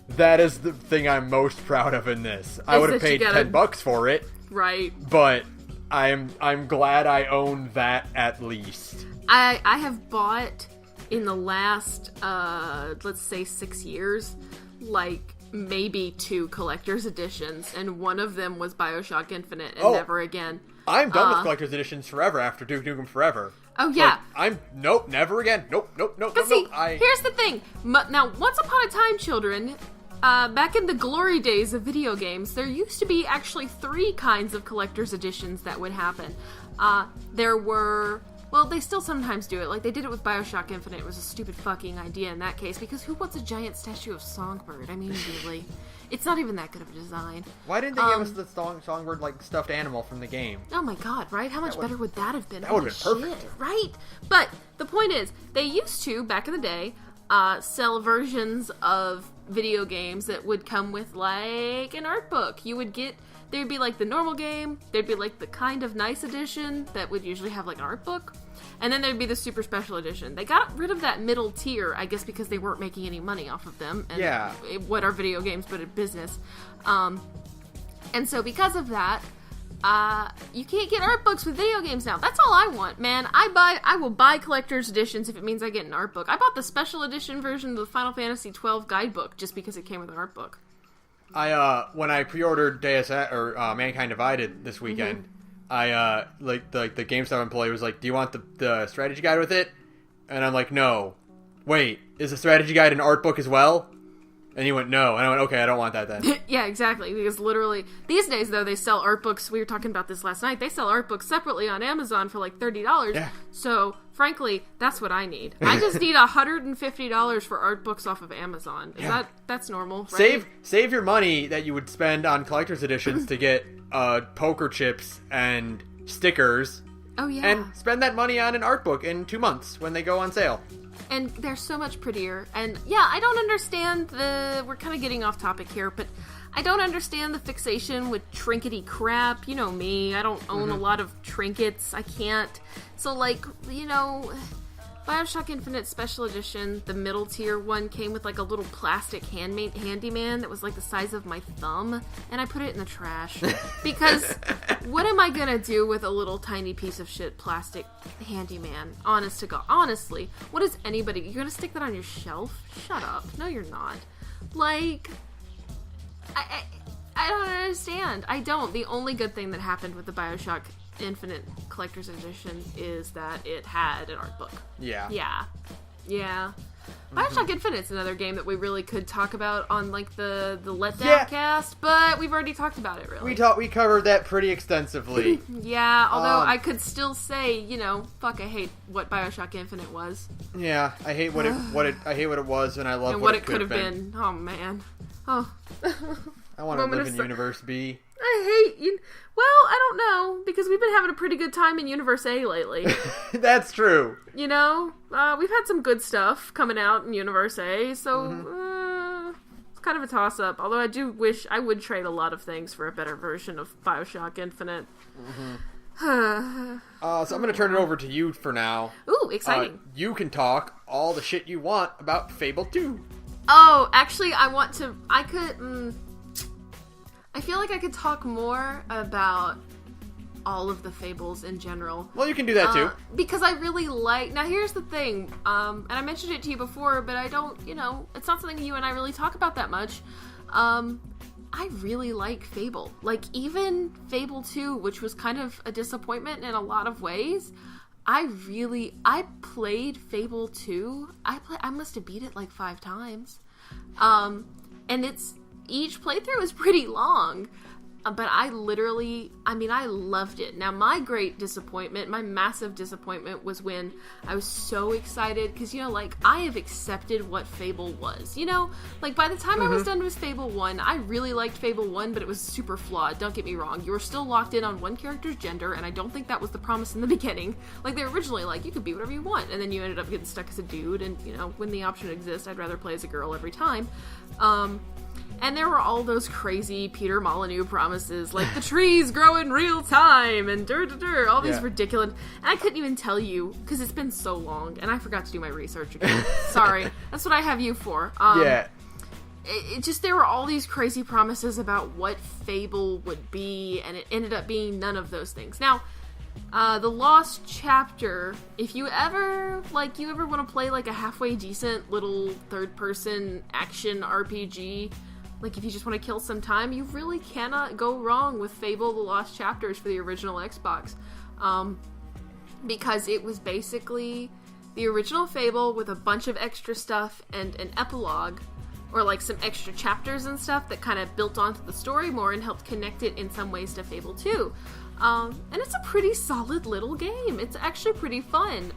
That is the thing I'm most proud of in this. I would have paid $10 for it, right? But I'm glad I own that at least. I have bought in the last let's say 6 years, like maybe 2 collector's editions, and one of them was BioShock Infinite, and never again. I'm done with collector's editions forever after Duke Nukem Forever. Oh, yeah. Nope, never again. Nope. But see, here's the thing. Now, once upon a time, children, back in the glory days of video games, there used to be actually 3 kinds of collector's editions that would happen. There were... Well, they still sometimes do it. Like, they did it with BioShock Infinite. It was a stupid fucking idea in that case, because who wants a giant statue of Songbird? I mean, really. It's not even that good of a design. Why didn't they give us the Songbird, like, stuffed animal from the game? Oh my god, right? How much better would that have been? That would have been perfect. Shit, right? But the point is, they used to, back in the day, sell versions of video games that would come with, like, an art book. You would get... There'd be, like, the normal game. There'd be, like, the kind of nice edition that would usually have, like, an art book. And then there'd be the super special edition. They got rid of that middle tier, I guess because they weren't making any money off of them. And yeah. What are video games but a business? And so because of that, you can't get art books with video games now. That's all I want, man. I will buy collector's editions if it means I get an art book. I bought the special edition version of the Final Fantasy XII guidebook just because it came with an art book. When I pre-ordered Deus or Mankind Divided this weekend, I the GameStop employee was like, "Do you want the strategy guide with it?" And I'm like, "No." Wait, is the strategy guide an art book as well? And he went, "No." And I went, "Okay, I don't want that then." Yeah, exactly. Because literally, these days though, they sell art books. We were talking about this last night. They sell art books separately on Amazon for like $30. Yeah. So frankly, that's what I need. I just need $150 for art books off of Amazon. That's normal, right? Save your money that you would spend on collector's editions to get poker chips and stickers. Oh yeah. And spend that money on an art book in 2 months when they go on sale. And they're so much prettier. And yeah, I don't understand we're kind of getting off topic here, but I don't understand the fixation with trinkety crap. You know me, I don't own a lot of trinkets. I can't. So like, BioShock Infinite Special Edition, the middle tier one, came with like a little plastic handyman that was like the size of my thumb, and I put it in the trash. Because what am I gonna do with a little tiny piece of shit plastic handyman? Honest to God. Honestly, what is anybody... You're gonna stick that on your shelf? Shut up. No, you're not. Like... I don't understand. I don't. The only good thing that happened with the BioShock Infinite Collector's Edition is that it had an art book. Yeah. BioShock Infinite's another game that we really could talk about on like the Letdown cast, but we've already talked about it really. We covered that pretty extensively. Yeah, although I could still say, fuck, I hate what BioShock Infinite was. Yeah, I hate what it was, and I love what it could have been. Oh man. Oh. I want to live in Universe B. I hate you. Well, I don't know, because we've been having a pretty good time in Universe A lately. That's true. We've had some good stuff coming out in Universe A, so it's kind of a toss-up. Although I do wish I would trade a lot of things for a better version of BioShock Infinite. So I'm going to turn it over to you for now. Ooh, exciting. You can talk all the shit you want about Fable 2. Oh, actually, I feel like I could talk more about all of the Fables in general. Well, you can do that too. Because I really like... Now, here's the thing, and I mentioned it to you before, but I don't, it's not something you and I really talk about that much. I really like Fable. Like, even Fable 2, which was kind of a disappointment in a lot of ways, I played Fable 2. I must have beat it like 5 times. And each playthrough is pretty long. but I loved it. Now, my great disappointment, my massive disappointment was when I was so excited, because, like, I have accepted what Fable was. Like, by the time I was done with Fable 1, I really liked Fable 1, but it was super flawed. Don't get me wrong. You were still locked in on one character's gender, and I don't think that was the promise in the beginning. Like, they were originally like, you could be whatever you want, and then you ended up getting stuck as a dude, and, when the option exists, I'd rather play as a girl every time. And there were all those crazy Peter Molyneux promises, like the trees grow in real time, and all these ridiculous... And I couldn't even tell you, because it's been so long, and I forgot to do my research again. Sorry. That's what I have you for. It just, there were all these crazy promises about what Fable would be, and it ended up being none of those things. Now, the Lost Chapter, if you ever want to play, like, a halfway decent little third-person action RPG... Like, if you just want to kill some time, you really cannot go wrong with Fable: The Lost Chapters for the original Xbox. Because it was basically the original Fable with a bunch of extra stuff and an epilogue, or, like, some extra chapters and stuff that kind of built onto the story more and helped connect it in some ways to Fable 2. And it's a pretty solid little game. It's actually pretty fun.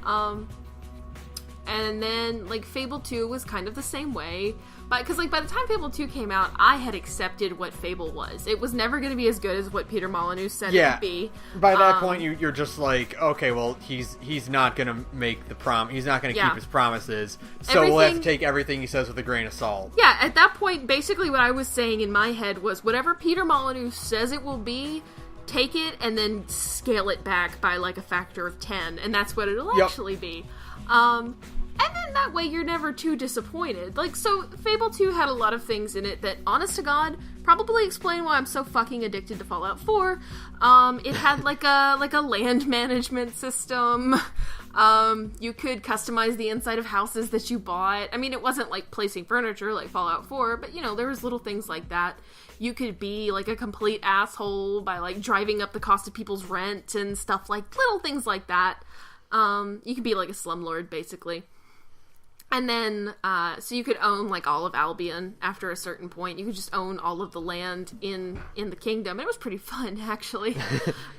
And then, like, Fable 2 was kind of the same way. Because, like, by the time Fable 2 came out, I had accepted what Fable was. It was never going to be as good as what Peter Molyneux said it would be. By that point, you're just like, okay, well, he's not going to make the he's not going to keep his promises, so we'll have to take everything he says with a grain of salt. Yeah, at that point, basically what I was saying in my head was, whatever Peter Molyneux says it will be, take it and then scale it back by, like, a factor of 10, and that's what it'll actually be. And then that way you're never too disappointed. Like, so Fable 2 had a lot of things in it that, honest to God, probably explain why I'm so fucking addicted to Fallout 4. It had like a land management system. You could customize the inside of houses that you bought. I mean, it wasn't like placing furniture like Fallout 4, but, there was little things like that. You could be, like, a complete asshole by, like, driving up the cost of people's rent and stuff, like, little things like that. You could be, like, a slumlord, basically. And then, so you could own, like, all of Albion after a certain point. You could just own all of the land in the kingdom. It was pretty fun, actually.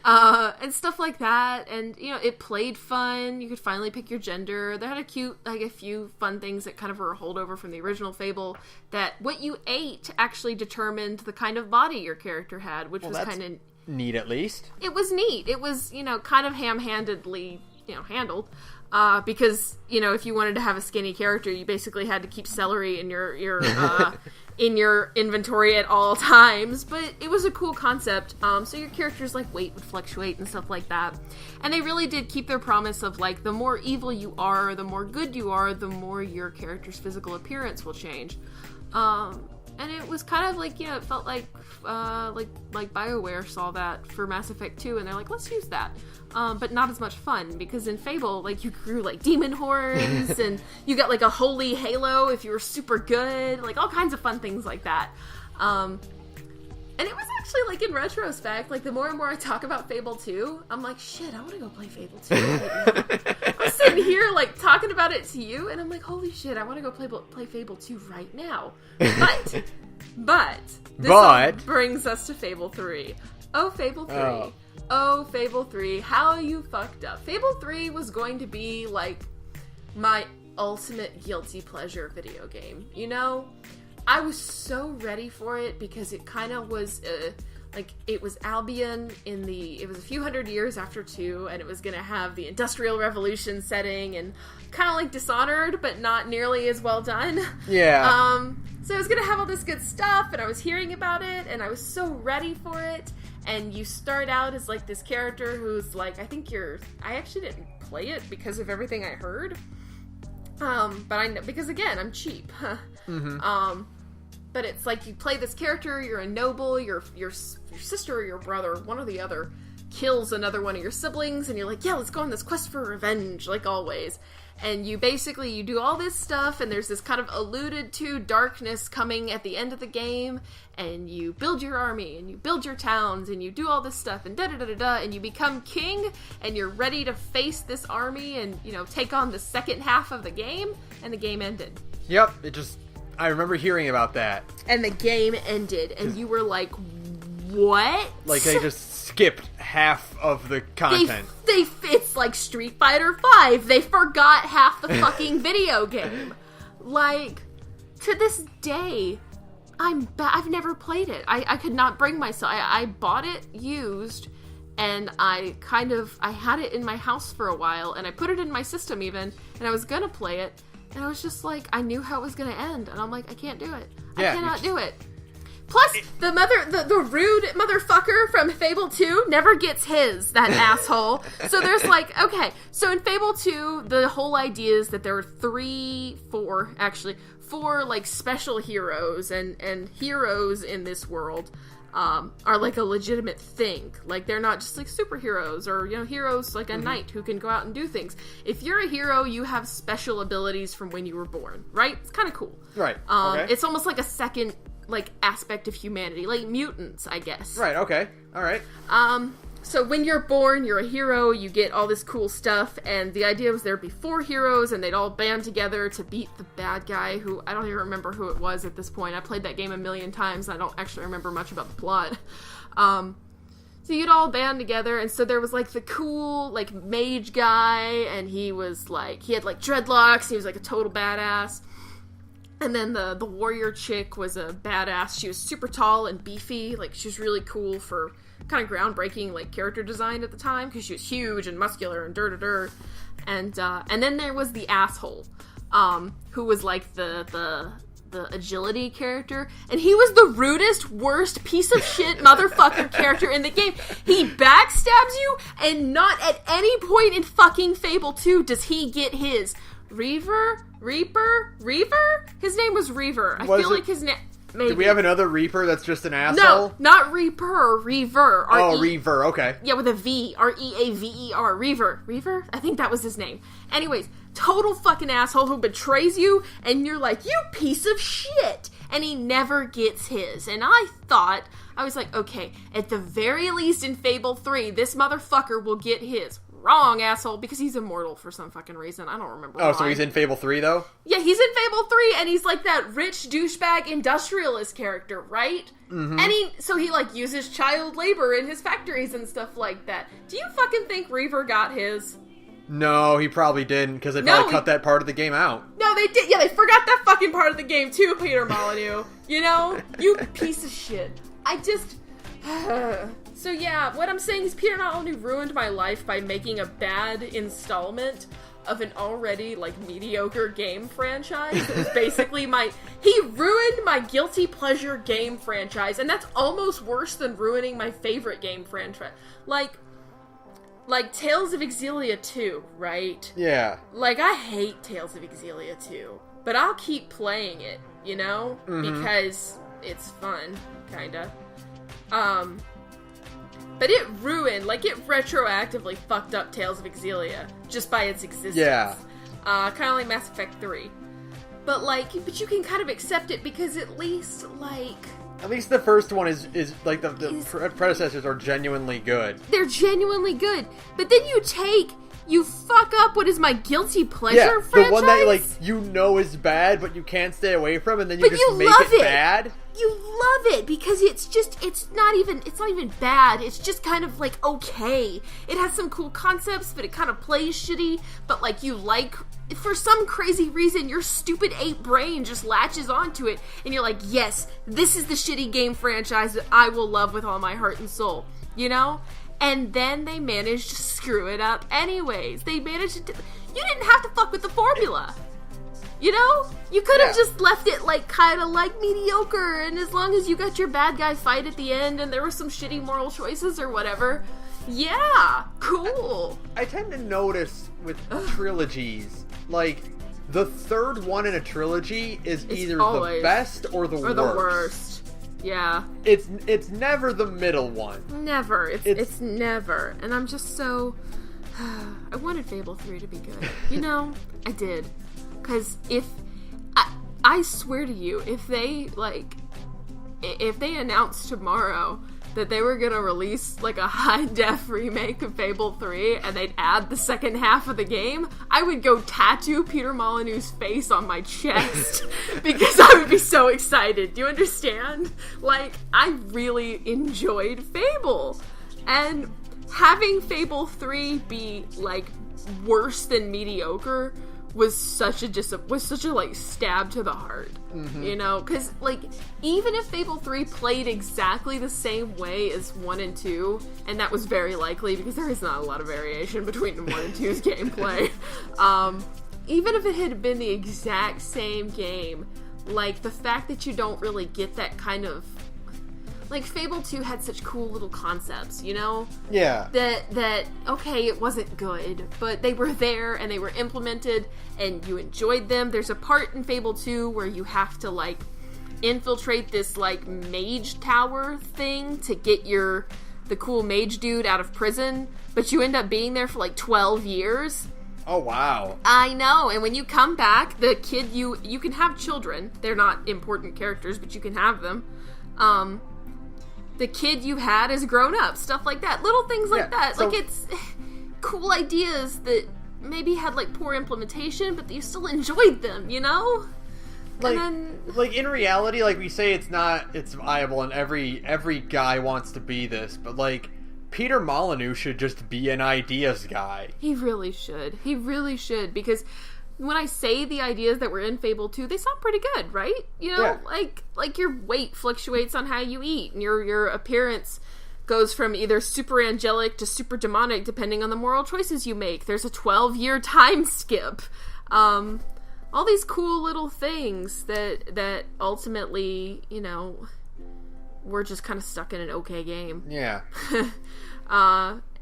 And stuff like that. And, it played fun. You could finally pick your gender. They had a few fun things that kind of were a holdover from the original Fable. That what you ate actually determined the kind of body your character had, which was kind of... neat, at least. It was neat. It was, kind of ham-handedly, handled. Because, if you wanted to have a skinny character, you basically had to keep celery in your in your inventory at all times. But it was a cool concept. So your character's, like, weight would fluctuate and stuff like that. And they really did keep their promise of, like, the more evil you are, the more good you are, the more your character's physical appearance will change. And it was kind of like, it felt like BioWare saw that for Mass Effect 2, and they're like, let's use that. But not as much fun, because in Fable, like, you grew, like, demon horns, and you got, like, a holy halo if you were super good, like, all kinds of fun things like that. And it was actually, like, in retrospect, like, the more and more I talk about Fable 2, I'm like, shit, I want to go play Fable 2 right now. I'm sitting here, like, talking about it to you, and I'm like, holy shit, I want to go play Fable 2 right now. But this brings us to Fable 3. Oh, Fable 3. Oh, Fable 3. How you fucked up. Fable 3 was going to be, like, my ultimate guilty pleasure video game. I was so ready for it because it kind of was, it was Albion it was a few hundred years after 2, and it was going to have the Industrial Revolution setting, and kind of like Dishonored, but not nearly as well done. Yeah. So it was going to have all this good stuff, and I was hearing about it, and I was so ready for it, and you start out as, like, this character who's, like, I actually didn't play it because of everything I heard, but I know, because, again, I'm cheap. Mm-hmm. But it's like you play this character, you're a noble, your sister or your brother, one or the other, kills another one of your siblings, and you're like, yeah, let's go on this quest for revenge, like always. And you do all this stuff, and there's this kind of alluded to darkness coming at the end of the game, and you build your army, and you build your towns, and you do all this stuff, and da-da-da-da-da, and you become king, and you're ready to face this army, and, take on the second half of the game, and the game ended. Yep, I remember hearing about that. And the game ended, and you were like, what? Like, they just skipped half of the content. It's like Street Fighter 5. They forgot half the fucking video game. Like, to this day, I've never played it. I could not bring myself. I bought it used, and I had it in my house for a while, and I put it in my system even, and I was gonna play it, and I was just like, I knew how it was gonna end, and I'm like, I can't do it. I cannot do it. Plus, the rude motherfucker from Fable 2 never gets his, that asshole. So there's like, okay, so in Fable 2, the whole idea is that there are four like special heroes, and heroes in this world are like a legitimate thing. Like, they're not just like superheroes or, you know, heroes like a knight who can go out and do things. If you're a hero, you have special abilities from when you were born, right? It's kind of cool. Right. Okay. It's almost like a second like aspect of humanity, like mutants, I guess. Right, okay. All right. So when you're born, you're a hero, you get all this cool stuff, and the idea was there'd be 4 heroes, and they'd all band together to beat the bad guy, who, I don't even remember who it was at this point. I played that game a million times, and I don't actually remember much about the plot. So you'd all band together, and so there was, like, the cool, like, mage guy, and he was, like, he had, like, dreadlocks, he was, like, a total badass. And then the warrior chick was a badass. She was super tall and beefy. Like, she was really cool for kind of groundbreaking, like, character design at the time, because she was huge and muscular and dur-dur-dur. And then there was the asshole, who was, like, the agility character. And he was the rudest, worst piece of shit motherfucker character in the game. He backstabs you, and not at any point in fucking Fable 2 does he get his Reaver? His name was Reaver. I feel like his name... Maybe. Do we have another Reaper that's just an asshole? No, not Reaper. Reaver. Reaver, okay. Yeah, with a V. R-E-A-V-E-R. Reaver? I think that was his name. Anyways, total fucking asshole who betrays you, and you're like, you piece of shit! And he never gets his. And I was like, okay, at the very least in Fable 3, this motherfucker will get his. Wrong, asshole, because he's immortal for some fucking reason. I don't remember why. Oh, so he's in Fable 3, though? Yeah, he's in Fable 3, and he's like that rich douchebag industrialist character, right? Mm-hmm. And he like, uses child labor in his factories and stuff like that. Do you fucking think Reaver got his? No, he probably didn't, because they probably cut that part of the game out. No, they did. Yeah, they forgot that fucking part of the game, too, Peter Molyneux. You know? You piece of shit. I just... So yeah, what I'm saying is Peter not only ruined my life by making a bad installment of an already, like, mediocre game franchise. It was basically he ruined my guilty pleasure game franchise, and that's almost worse than ruining my favorite game franchise. Like Tales of Exillia 2, right? Yeah. Like, I hate Tales of Exillia 2, but I'll keep playing it, you know? Mm-hmm. Because it's fun, kinda. But it retroactively fucked up Tales of Exillia just by its existence. Yeah. Kind of like Mass Effect 3. But you can kind of accept it because at least the first one is like, the predecessors are genuinely good. They're genuinely good. But then you fuck up what is my guilty pleasure franchise? The one that, you know is bad, but you can't stay away from, and then you just make it bad. You love it because it's not even bad. It's just kind of okay. It has some cool concepts, but it kind of plays shitty. But for some crazy reason, your stupid ape brain just latches onto it, and you're like, yes, this is the shitty game franchise that I will love with all my heart and soul. You know? And then they managed to screw it up anyways. They managed to... You didn't have to fuck with the formula. You know? You could have just left it, kind of mediocre, and as long as you got your bad guy fight at the end and there were some shitty moral choices or whatever, yeah, cool. I tend to notice with trilogies, the third one in a trilogy is either the best or the worst. Yeah. It's never the middle one. Never. It's never. And I'm just so... I wanted Fable 3 to be good. You know? I did. Because I swear to you, if they announce tomorrow that they were gonna release like a high-def remake of Fable 3 and they'd add the second half of the game, I would go tattoo Peter Molyneux's face on my chest because I would be so excited. Do you understand? Like, I really enjoyed Fable. And having Fable 3 be, like, worse than mediocre was such a like stab to the heart, you know, because like even if Fable 3 played exactly the same way as 1 and 2, and that was very likely because there is not a lot of variation between 1 and 2's gameplay, even if it had been the exact same game, like the fact that you don't really get that kind of, like, Fable 2 had such cool little concepts, you know? Yeah. That, okay, it wasn't good, but they were there and they were implemented and you enjoyed them. There's a part in Fable 2 where you have to, like, infiltrate this, like, mage tower thing to get the cool mage dude out of prison, but you end up being there for, like, 12 years. Oh, wow. I know, and when you come back, the kid, you can have children. They're not important characters, but you can have them. The kid you had is grown up, stuff like that. Little things like that. So, like, it's cool ideas that maybe had, like, poor implementation, but you still enjoyed them, you know? Like, and then, like in reality, like, we say it's viable and every guy wants to be this, but, like, Peter Molyneux should just be an ideas guy. He really should. He really should, because when I say the ideas that were in Fable 2, they sound pretty good, right? You know, yeah. like your weight fluctuates on how you eat, and your appearance goes from either super angelic to super demonic depending on the moral choices you make. There's a 12-year time skip. All these cool little things that ultimately, you know, we're just kind of stuck in an okay game. Yeah.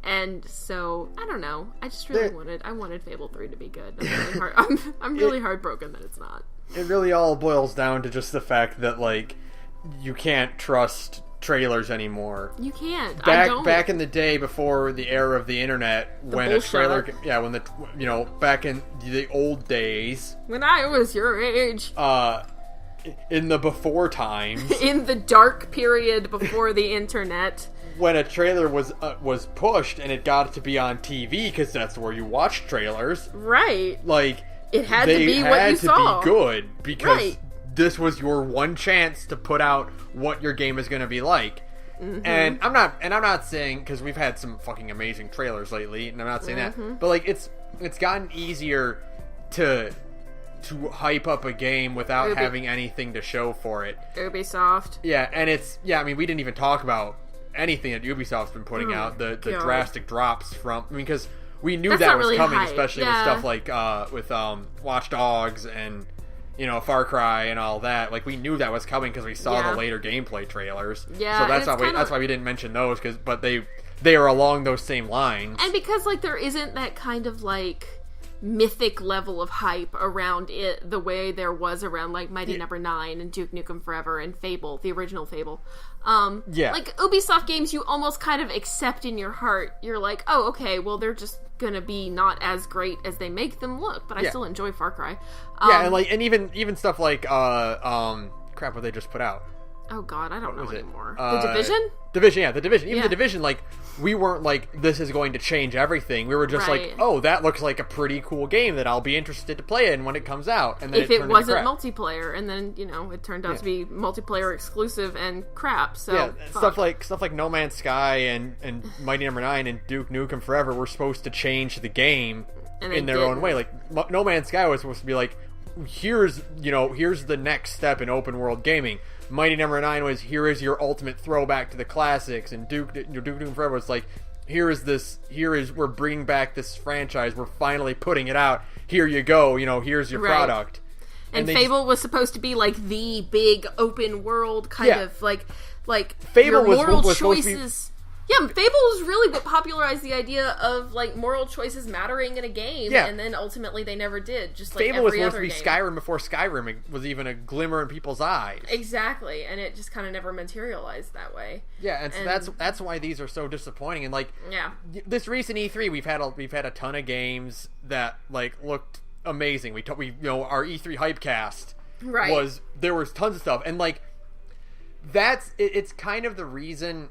And so, I don't know. I just really wanted Fable 3 to be good. I'm really heartbroken that it's not. It really all boils down to just the fact that, like, you can't trust trailers anymore. You can't. I don't. Back in the day, before the era of the internet, when bullshit. a trailer, back in the old days, when I was your age, in the before times, in the dark period before the internet, when a trailer was pushed and it got to be on TV because that's where you watch trailers, right? Like, it had to be what you saw. Be good because right. This was your one chance to put out what your game is going to be like. Mm-hmm. And I'm not saying, because we've had some fucking amazing trailers lately, and I'm not saying that, but like it's gotten easier to hype up a game without having anything to show for it. Ubisoft. Yeah, and I mean, we didn't even talk about anything that Ubisoft's been putting out, the drastic drops from, because we knew that was really coming, especially with stuff like with Watch Dogs and, you know, Far Cry and all that. Like, we knew that was coming because we saw the later gameplay trailers. Yeah, so that's why we didn't mention those, but they are along those same lines. And because, like, there isn't that kind of, like, mythic level of hype around it the way there was around, like, Mighty Number 9 and Duke Nukem Forever and Fable, the original Fable. Like, Ubisoft games you almost kind of accept in your heart. You're like, oh, okay, well, they're just gonna be not as great as they make them look, but I still enjoy Far Cry. And even stuff like crap, what they just put out. Oh god, I don't know anymore. The Division? The Division. Even the Division, like, we weren't like, this is going to change everything. We were just like, oh, that looks like a pretty cool game that I'll be interested to play in when it comes out. And then if it wasn't multiplayer, and then, you know, it turned out to be multiplayer exclusive and crap. So stuff like No Man's Sky and Mighty Number 9 and Duke Nukem Forever were supposed to change the game in their own way. Like, No Man's Sky was supposed to be like, here's the next step in open world gaming. Mighty Number 9 was, here is your ultimate throwback to the classics, and Duke Nukem Forever was like, we're bringing back this franchise, we're finally putting it out, here you go, you know, here's your product. And Fable was supposed to be like the big open world kind of like Fable your moral was choices. Yeah, Fable was really what popularized the idea of, like, moral choices mattering in a game, and then ultimately they never did, just like Fable was supposed to be game. Skyrim before Skyrim was even a glimmer in people's eyes. Exactly, and it just kind of never materialized that way. Yeah, and so that's why these are so disappointing. And, like, this recent E3, we've had a ton of games that, like, looked amazing. We our E3 Hypecast there was tons of stuff, and, like, it's kind of the reason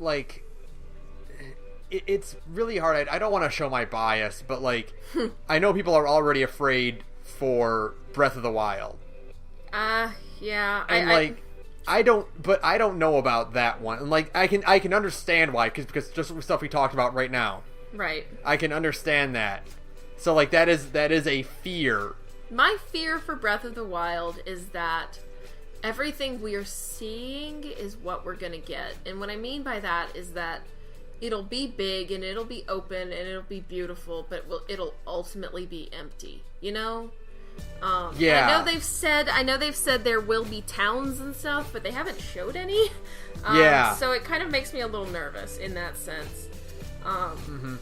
like, it's really hard. I don't want to show my bias, but, like, I know people are already afraid for Breath of the Wild. Yeah. And, I don't know about that one. And, like, I can understand why, because just stuff we talked about right now. Right. I can understand that. So, like, that is a fear. My fear for Breath of the Wild is that everything we are seeing is what we're gonna get. And what I mean by that is that it'll be big and it'll be open and it'll be beautiful, but it'll ultimately be empty, you know? Yeah. I know they've said there will be towns and stuff, but they haven't showed any. Yeah. So it kind of makes me a little nervous in that sense.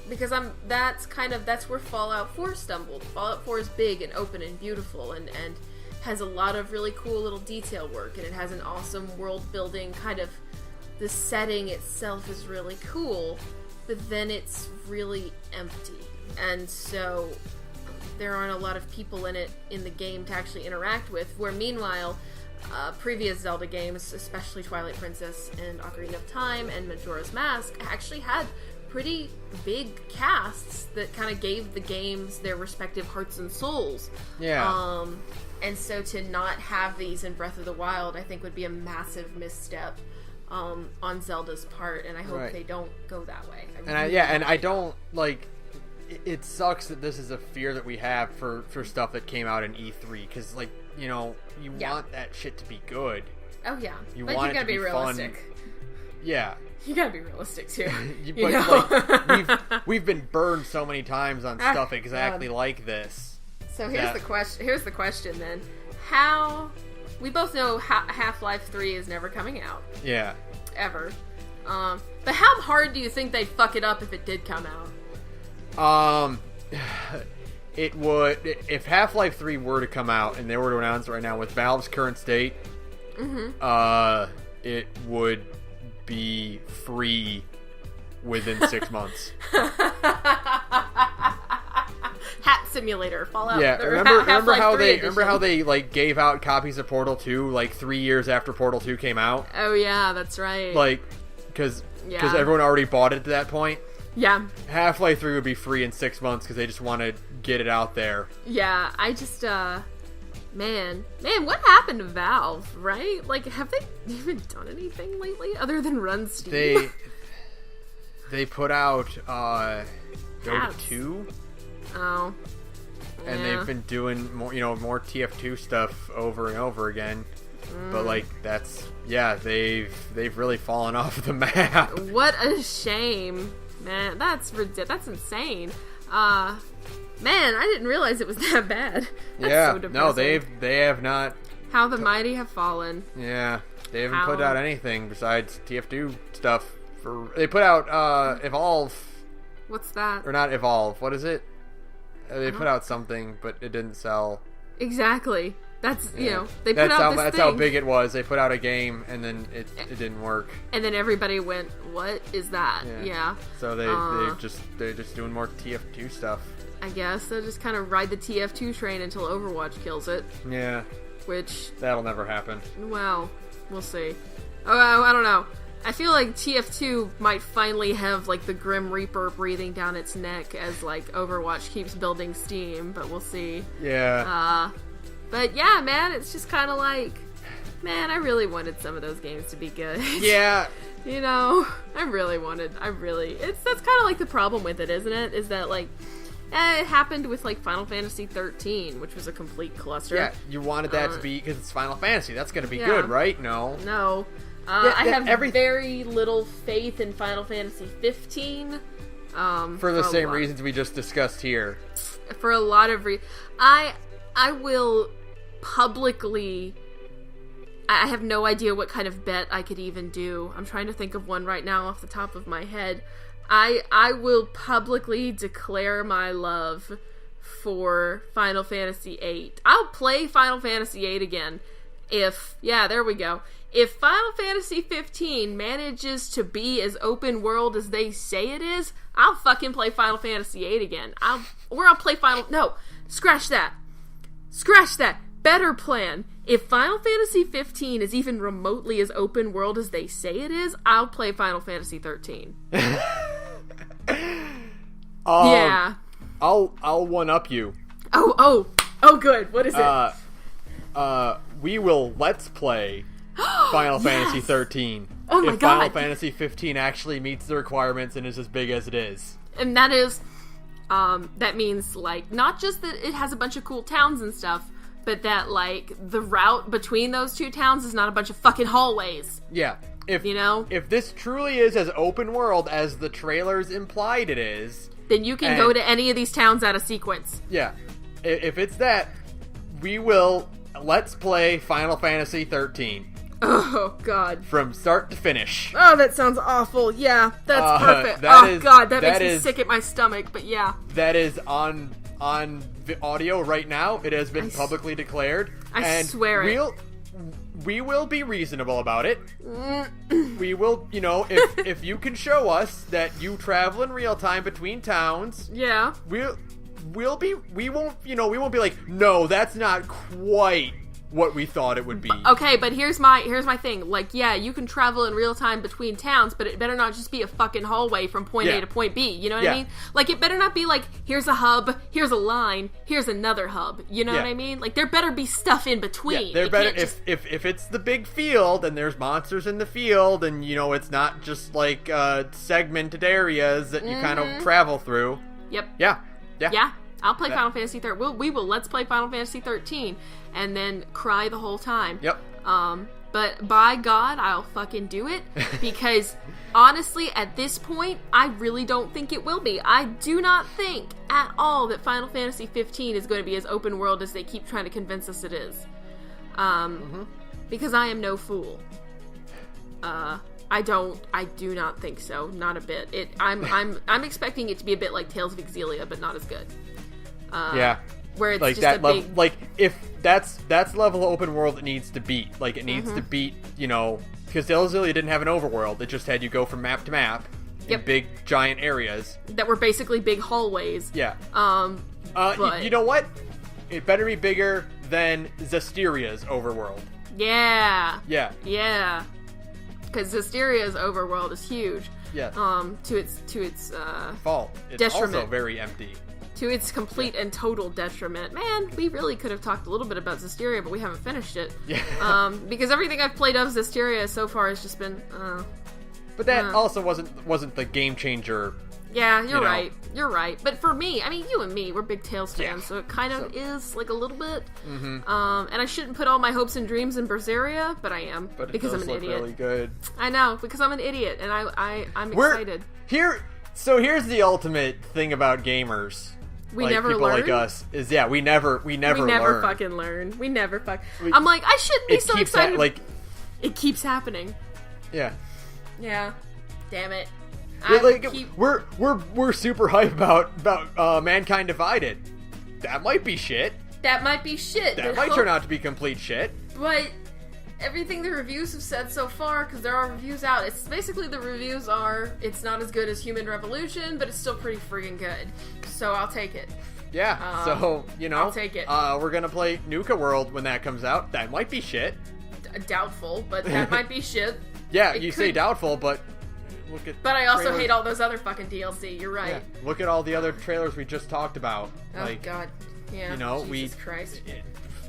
Because that's where Fallout 4 stumbled. Fallout 4 is big and open and beautiful and has a lot of really cool little detail work, and it has an awesome world building kind of. The setting itself is really cool, but then it's really empty. And so there aren't a lot of people in the game to actually interact with, where meanwhile, previous Zelda games, especially Twilight Princess and Ocarina of Time and Majora's Mask, actually had pretty big casts that kind of gave the games their respective hearts and souls. Yeah. And so to not have these in Breath of the Wild, I think would be a massive misstep on Zelda's part, and I hope they don't go that way. I don't, like, it sucks that this is a fear that we have for stuff that came out in E3, because, like, you know, you want that shit to be good. Oh, yeah. But you gotta be realistic. Fun. Yeah. You gotta be realistic, too. But, like, we've been burned so many times on stuff exactly like this. So here's the question, then. We both know Half-Life 3 is never coming out. Yeah. Ever. But how hard do you think they'd fuck it up if it did come out? It would, if Half-Life 3 were to come out and they were to announce it right now with Valve's current state, it would be free within 6 months. Hat Simulator, Fallout. Yeah, remember how they like gave out copies of Portal 2 like 3 years after Portal 2 came out? Oh yeah, that's right. Like, because everyone already bought it at that point. Yeah. Half-Life 3 would be free in 6 months because they just want to get it out there. Yeah, I just man, what happened to Valve? Right? Like, have they even done anything lately other than run Steam? They put out Dota 2. Oh. And they've been doing more TF2 stuff over and over again. But like they've really fallen off the map. What a shame, man. That's insane. Man, I didn't realize it was that bad. That's so depressing. No, they have not. How the mighty have fallen. Yeah, they haven't put out anything besides TF2 stuff. They put out Evolve. What's that? Or not Evolve. What is it? They put out something, but it didn't sell. Exactly. That's, they put out this That's how big it was. They put out a game, and then it didn't work. And then everybody went, what is that? Yeah. So they're just doing more TF2 stuff. I guess. They'll just kind of ride the TF2 train until Overwatch kills it. Yeah. Which... That'll never happen. Well, we'll see. Oh, I don't know. I feel like TF2 might finally have, like, the Grim Reaper breathing down its neck as, like, Overwatch keeps building steam, but we'll see. Yeah. But yeah, man, it's just kind of like, man, I really wanted some of those games to be good. Yeah. You know, that's kind of like the problem with it, isn't it? Is that, like, it happened with, like, Final Fantasy 13, which was a complete cluster. Yeah, you wanted that to be, because it's Final Fantasy, that's going to be good, right? No. I have very little faith in Final Fantasy 15. For the same reasons we just discussed here. For a lot of I will publicly... I have no idea what kind of bet I could even do. I'm trying to think of one right now off the top of my head. I will publicly declare my love for Final Fantasy VIII. I'll play Final Fantasy VIII again if... Yeah, there we go. If Final Fantasy 15 manages to be as open world as they say it is, I'll fucking play Final Fantasy 8 again. I'll play Final... No, scratch that. Better plan. If Final Fantasy 15 is even remotely as open world as they say it is, I'll play Final Fantasy 13. Yeah. I'll one up you. Oh, good. What is it? We will let's play Final Fantasy 13. Oh my if God. Final Fantasy 15 actually meets the requirements and is as big as it is. And that is, that means, like, not just that it has a bunch of cool towns and stuff, but that, like, the route between those two towns is not a bunch of fucking hallways. Yeah. If this truly is as open world as the trailers implied it is, then you can go to any of these towns out of sequence. Yeah. If it's that, we will let's play Final Fantasy 13. Oh, God. From start to finish. Oh, that sounds awful. Yeah, that's perfect. God, that makes me sick at my stomach, but yeah. That is on audio right now. It has been publicly declared. I swear it. We will be reasonable about it. We will, if you can show us that you travel in real time between towns. Yeah. We won't be like, no, that's not quite what we thought it would be. Okay, but here's my thing. Like, yeah, you can travel in real time between towns, but it better not just be a fucking hallway from point A to point B. You know what I mean? Like, it better not be like, here's a hub, here's a line, here's another hub. You know what I mean? Like, there better be stuff in between. Yeah, there better if it's the big field and there's monsters in the field and it's not just like segmented areas that you kind of travel through. Yep. Yeah. I'll play Final Fantasy 13. We will let's play Final Fantasy 13 and then cry the whole time. Yep. But by God, I'll fucking do it because honestly, at this point, I really don't think it will be. I do not think at all that Final Fantasy 15 is going to be as open world as they keep trying to convince us it is. Because I am no fool. I do not think so. Not a bit. I'm expecting it to be a bit like Tales of Xillia, but not as good. Where it's like just that a level, big... like if that's the level of open world it needs to beat. Like it needs to beat, because Tales of Xillia didn't have an overworld. It just had you go from map to map in big giant areas that were basically big hallways. Yeah. But... you know what? It better be bigger than Zestiria's overworld. Yeah. Yeah. Yeah. Because Zestiria's overworld is huge. Yeah. To its fault. It's detriment. Also very empty. To its complete and total detriment. Man, we really could have talked a little bit about Zestiria, but we haven't finished it. Yeah. Because everything I've played of Zestiria so far has just been, But that also wasn't the game changer. Yeah, you're right. You're right. But for me, I mean, you and me, we're big Tales fans, so it kind of is, like, a little bit. Mm-hmm. And I shouldn't put all my hopes and dreams in Berseria, but I am. But it because does I'm an look idiot. really good. I know, because I'm an idiot, and I'm excited. So here's the ultimate thing about gamers. We like, never people learn. like us is we never learn. Fucking learn. We never I'm like, I shouldn't be so excited. It keeps happening. Yeah. Yeah. Damn it. We're super hype about Mankind Divided. That might be shit. That might be shit. That might turn out to be complete shit. But everything the reviews have said so far, because there are reviews out, it's basically the reviews are, it's not as good as Human Revolution, but it's still pretty friggin' good. So I'll take it. Yeah, I'll take it. We're gonna play Nuka World when that comes out. That might be shit. Doubtful, but that might be shit. Yeah, you say doubtful, but look at. But I also hate all those other fucking DLC. You're right. Yeah. Look at all the other trailers we just talked about. Oh God. Yeah. Jesus Christ.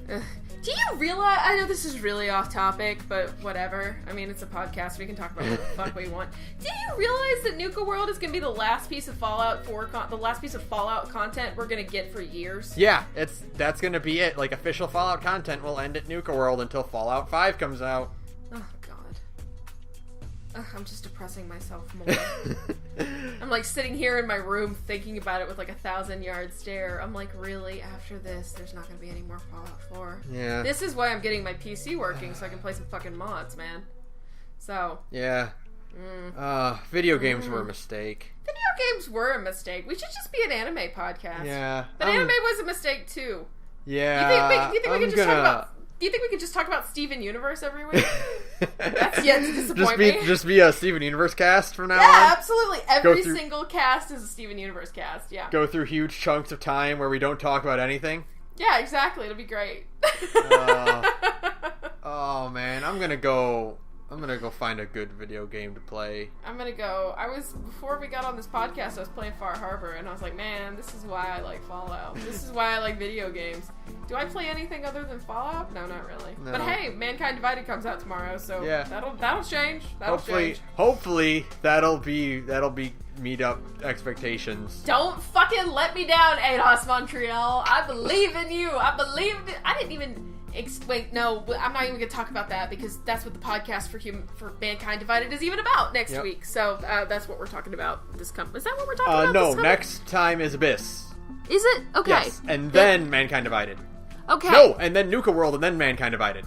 Do you realize? I know this is really off topic, but whatever. I mean, it's a podcast. We can talk about what the fuck we want. Do you realize that Nuka World is going to be the last piece of Fallout 4, the last piece of Fallout content we're going to get for years? Yeah, that's going to be it. Like, official Fallout content will end at Nuka World until Fallout 5 comes out. Oh God. I'm just depressing myself more. I'm like sitting here in my room thinking about it with like 1,000-yard stare. I'm like, really? After this, there's not going to be any more Fallout 4. Yeah. This is why I'm getting my PC working so I can play some fucking mods, man. So. Yeah. Video games were a mistake. Video games were a mistake. We should just be an anime podcast. Yeah. But anime was a mistake too. Yeah. Do you think we could just talk about? Do you think we could just talk about Steven Universe every week? That's yet to disappoint me. Just be a Steven Universe cast from now on? Yeah, absolutely. Every single cast is a Steven Universe cast, yeah. Go through huge chunks of time where we don't talk about anything? Yeah, exactly. It'll be great. Oh man, I'm gonna go find a good video game to play. Before we got on this podcast, I was playing Far Harbor, and I was like, man, this is why I like Fallout. This is why I like video games. Do I play anything other than Fallout? No, not really. No. But hey, Mankind Divided comes out tomorrow, so yeah. that'll change. Hopefully that'll meet up expectations. Don't fucking let me down, Eidos Montreal. I believe in you. I didn't even wait, no, I'm not even going to talk about that because that's what the podcast for Mankind Divided is even about next week. So that's what we're talking about. Is that what we're talking about? No, next time is Abyss. Is it? Okay. Yes, and then Mankind Divided. Okay. No, and then Nukem World, and then Mankind Divided.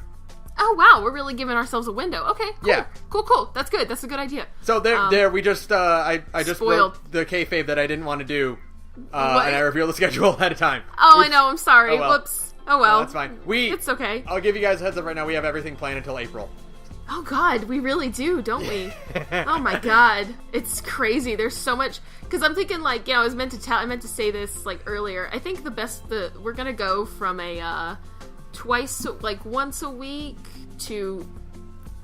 Oh wow, we're really giving ourselves a window. Okay, cool. Yeah. Cool. That's good. That's a good idea. So there, we just I just spoiled. wrote the kayfabe that I didn't want to do, and I revealed the schedule ahead of time. Oh, Oops. I know. I'm sorry. Oh, well. Whoops. Oh well. No, that's fine. It's okay. I'll give you guys a heads up right now. We have everything planned until April. Oh god, we really do, don't we? Oh my god, it's crazy. There's so much. Because I'm thinking, like, I meant to say this like earlier. I think we're gonna go from a once a week to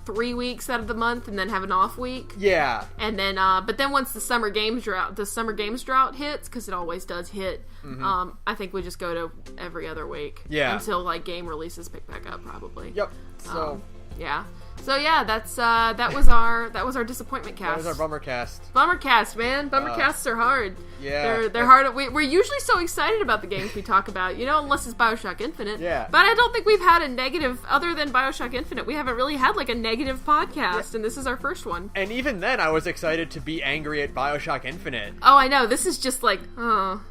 3 weeks out of the month, and then have an off week. Yeah. And then, but then once the summer games drought hits, because it always does hit. Mm-hmm. I think we just go to every other week. Yeah. Until like game releases pick back up, probably. Yep. So. Yeah. So yeah, that was our disappointment cast. That was our bummer cast. Bummer cast, man. Bummer casts are hard. Yeah. They're hard. We're usually so excited about the games we talk about, unless it's BioShock Infinite. Yeah. But I don't think we've had a negative, other than BioShock Infinite, we haven't really had like a negative podcast, and this is our first one. And even then, I was excited to be angry at BioShock Infinite. Oh, I know. This is just like,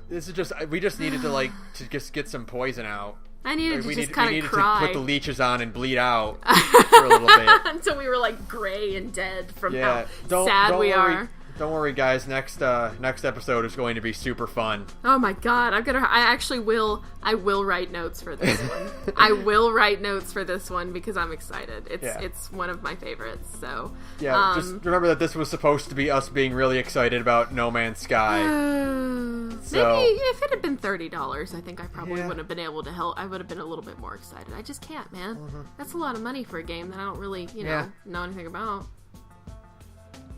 This is just, we just needed to just get some poison out. I needed to just we kind needed of cry. to put the leeches on and bleed out for a little bit. Until we were like gray and dead from how sad don't we worry. are. Don't worry, guys. Next episode is going to be super fun. Oh my god, I will write notes for this one. I will write notes for this one because I'm excited. It's one of my favorites, so. Yeah, just remember that this was supposed to be us being really excited about No Man's Sky. Maybe if it had been $30, I think I probably would have been able to help. I would have been a little bit more excited. I just can't, man. Mm-hmm. That's a lot of money for a game that I don't really, know anything about.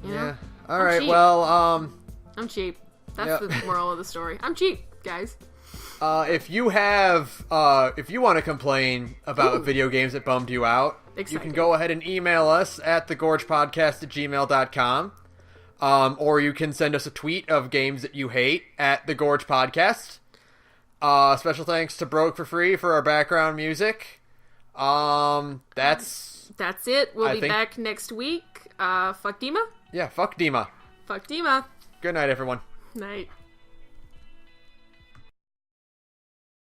You know? All right. Cheap. Well, I'm cheap. That's the moral of the story. I'm cheap, guys. If you want to complain about video games that bummed you out, you can go ahead and email us at thegorgepodcast@gmail.com. Or you can send us a tweet of games that you hate at The Gorge Podcast. Special thanks to Broke for Free for our background music. That's it. We'll be back next week. Fuck Dima? Yeah, fuck Dima. Fuck Dima. Good night, everyone. Night.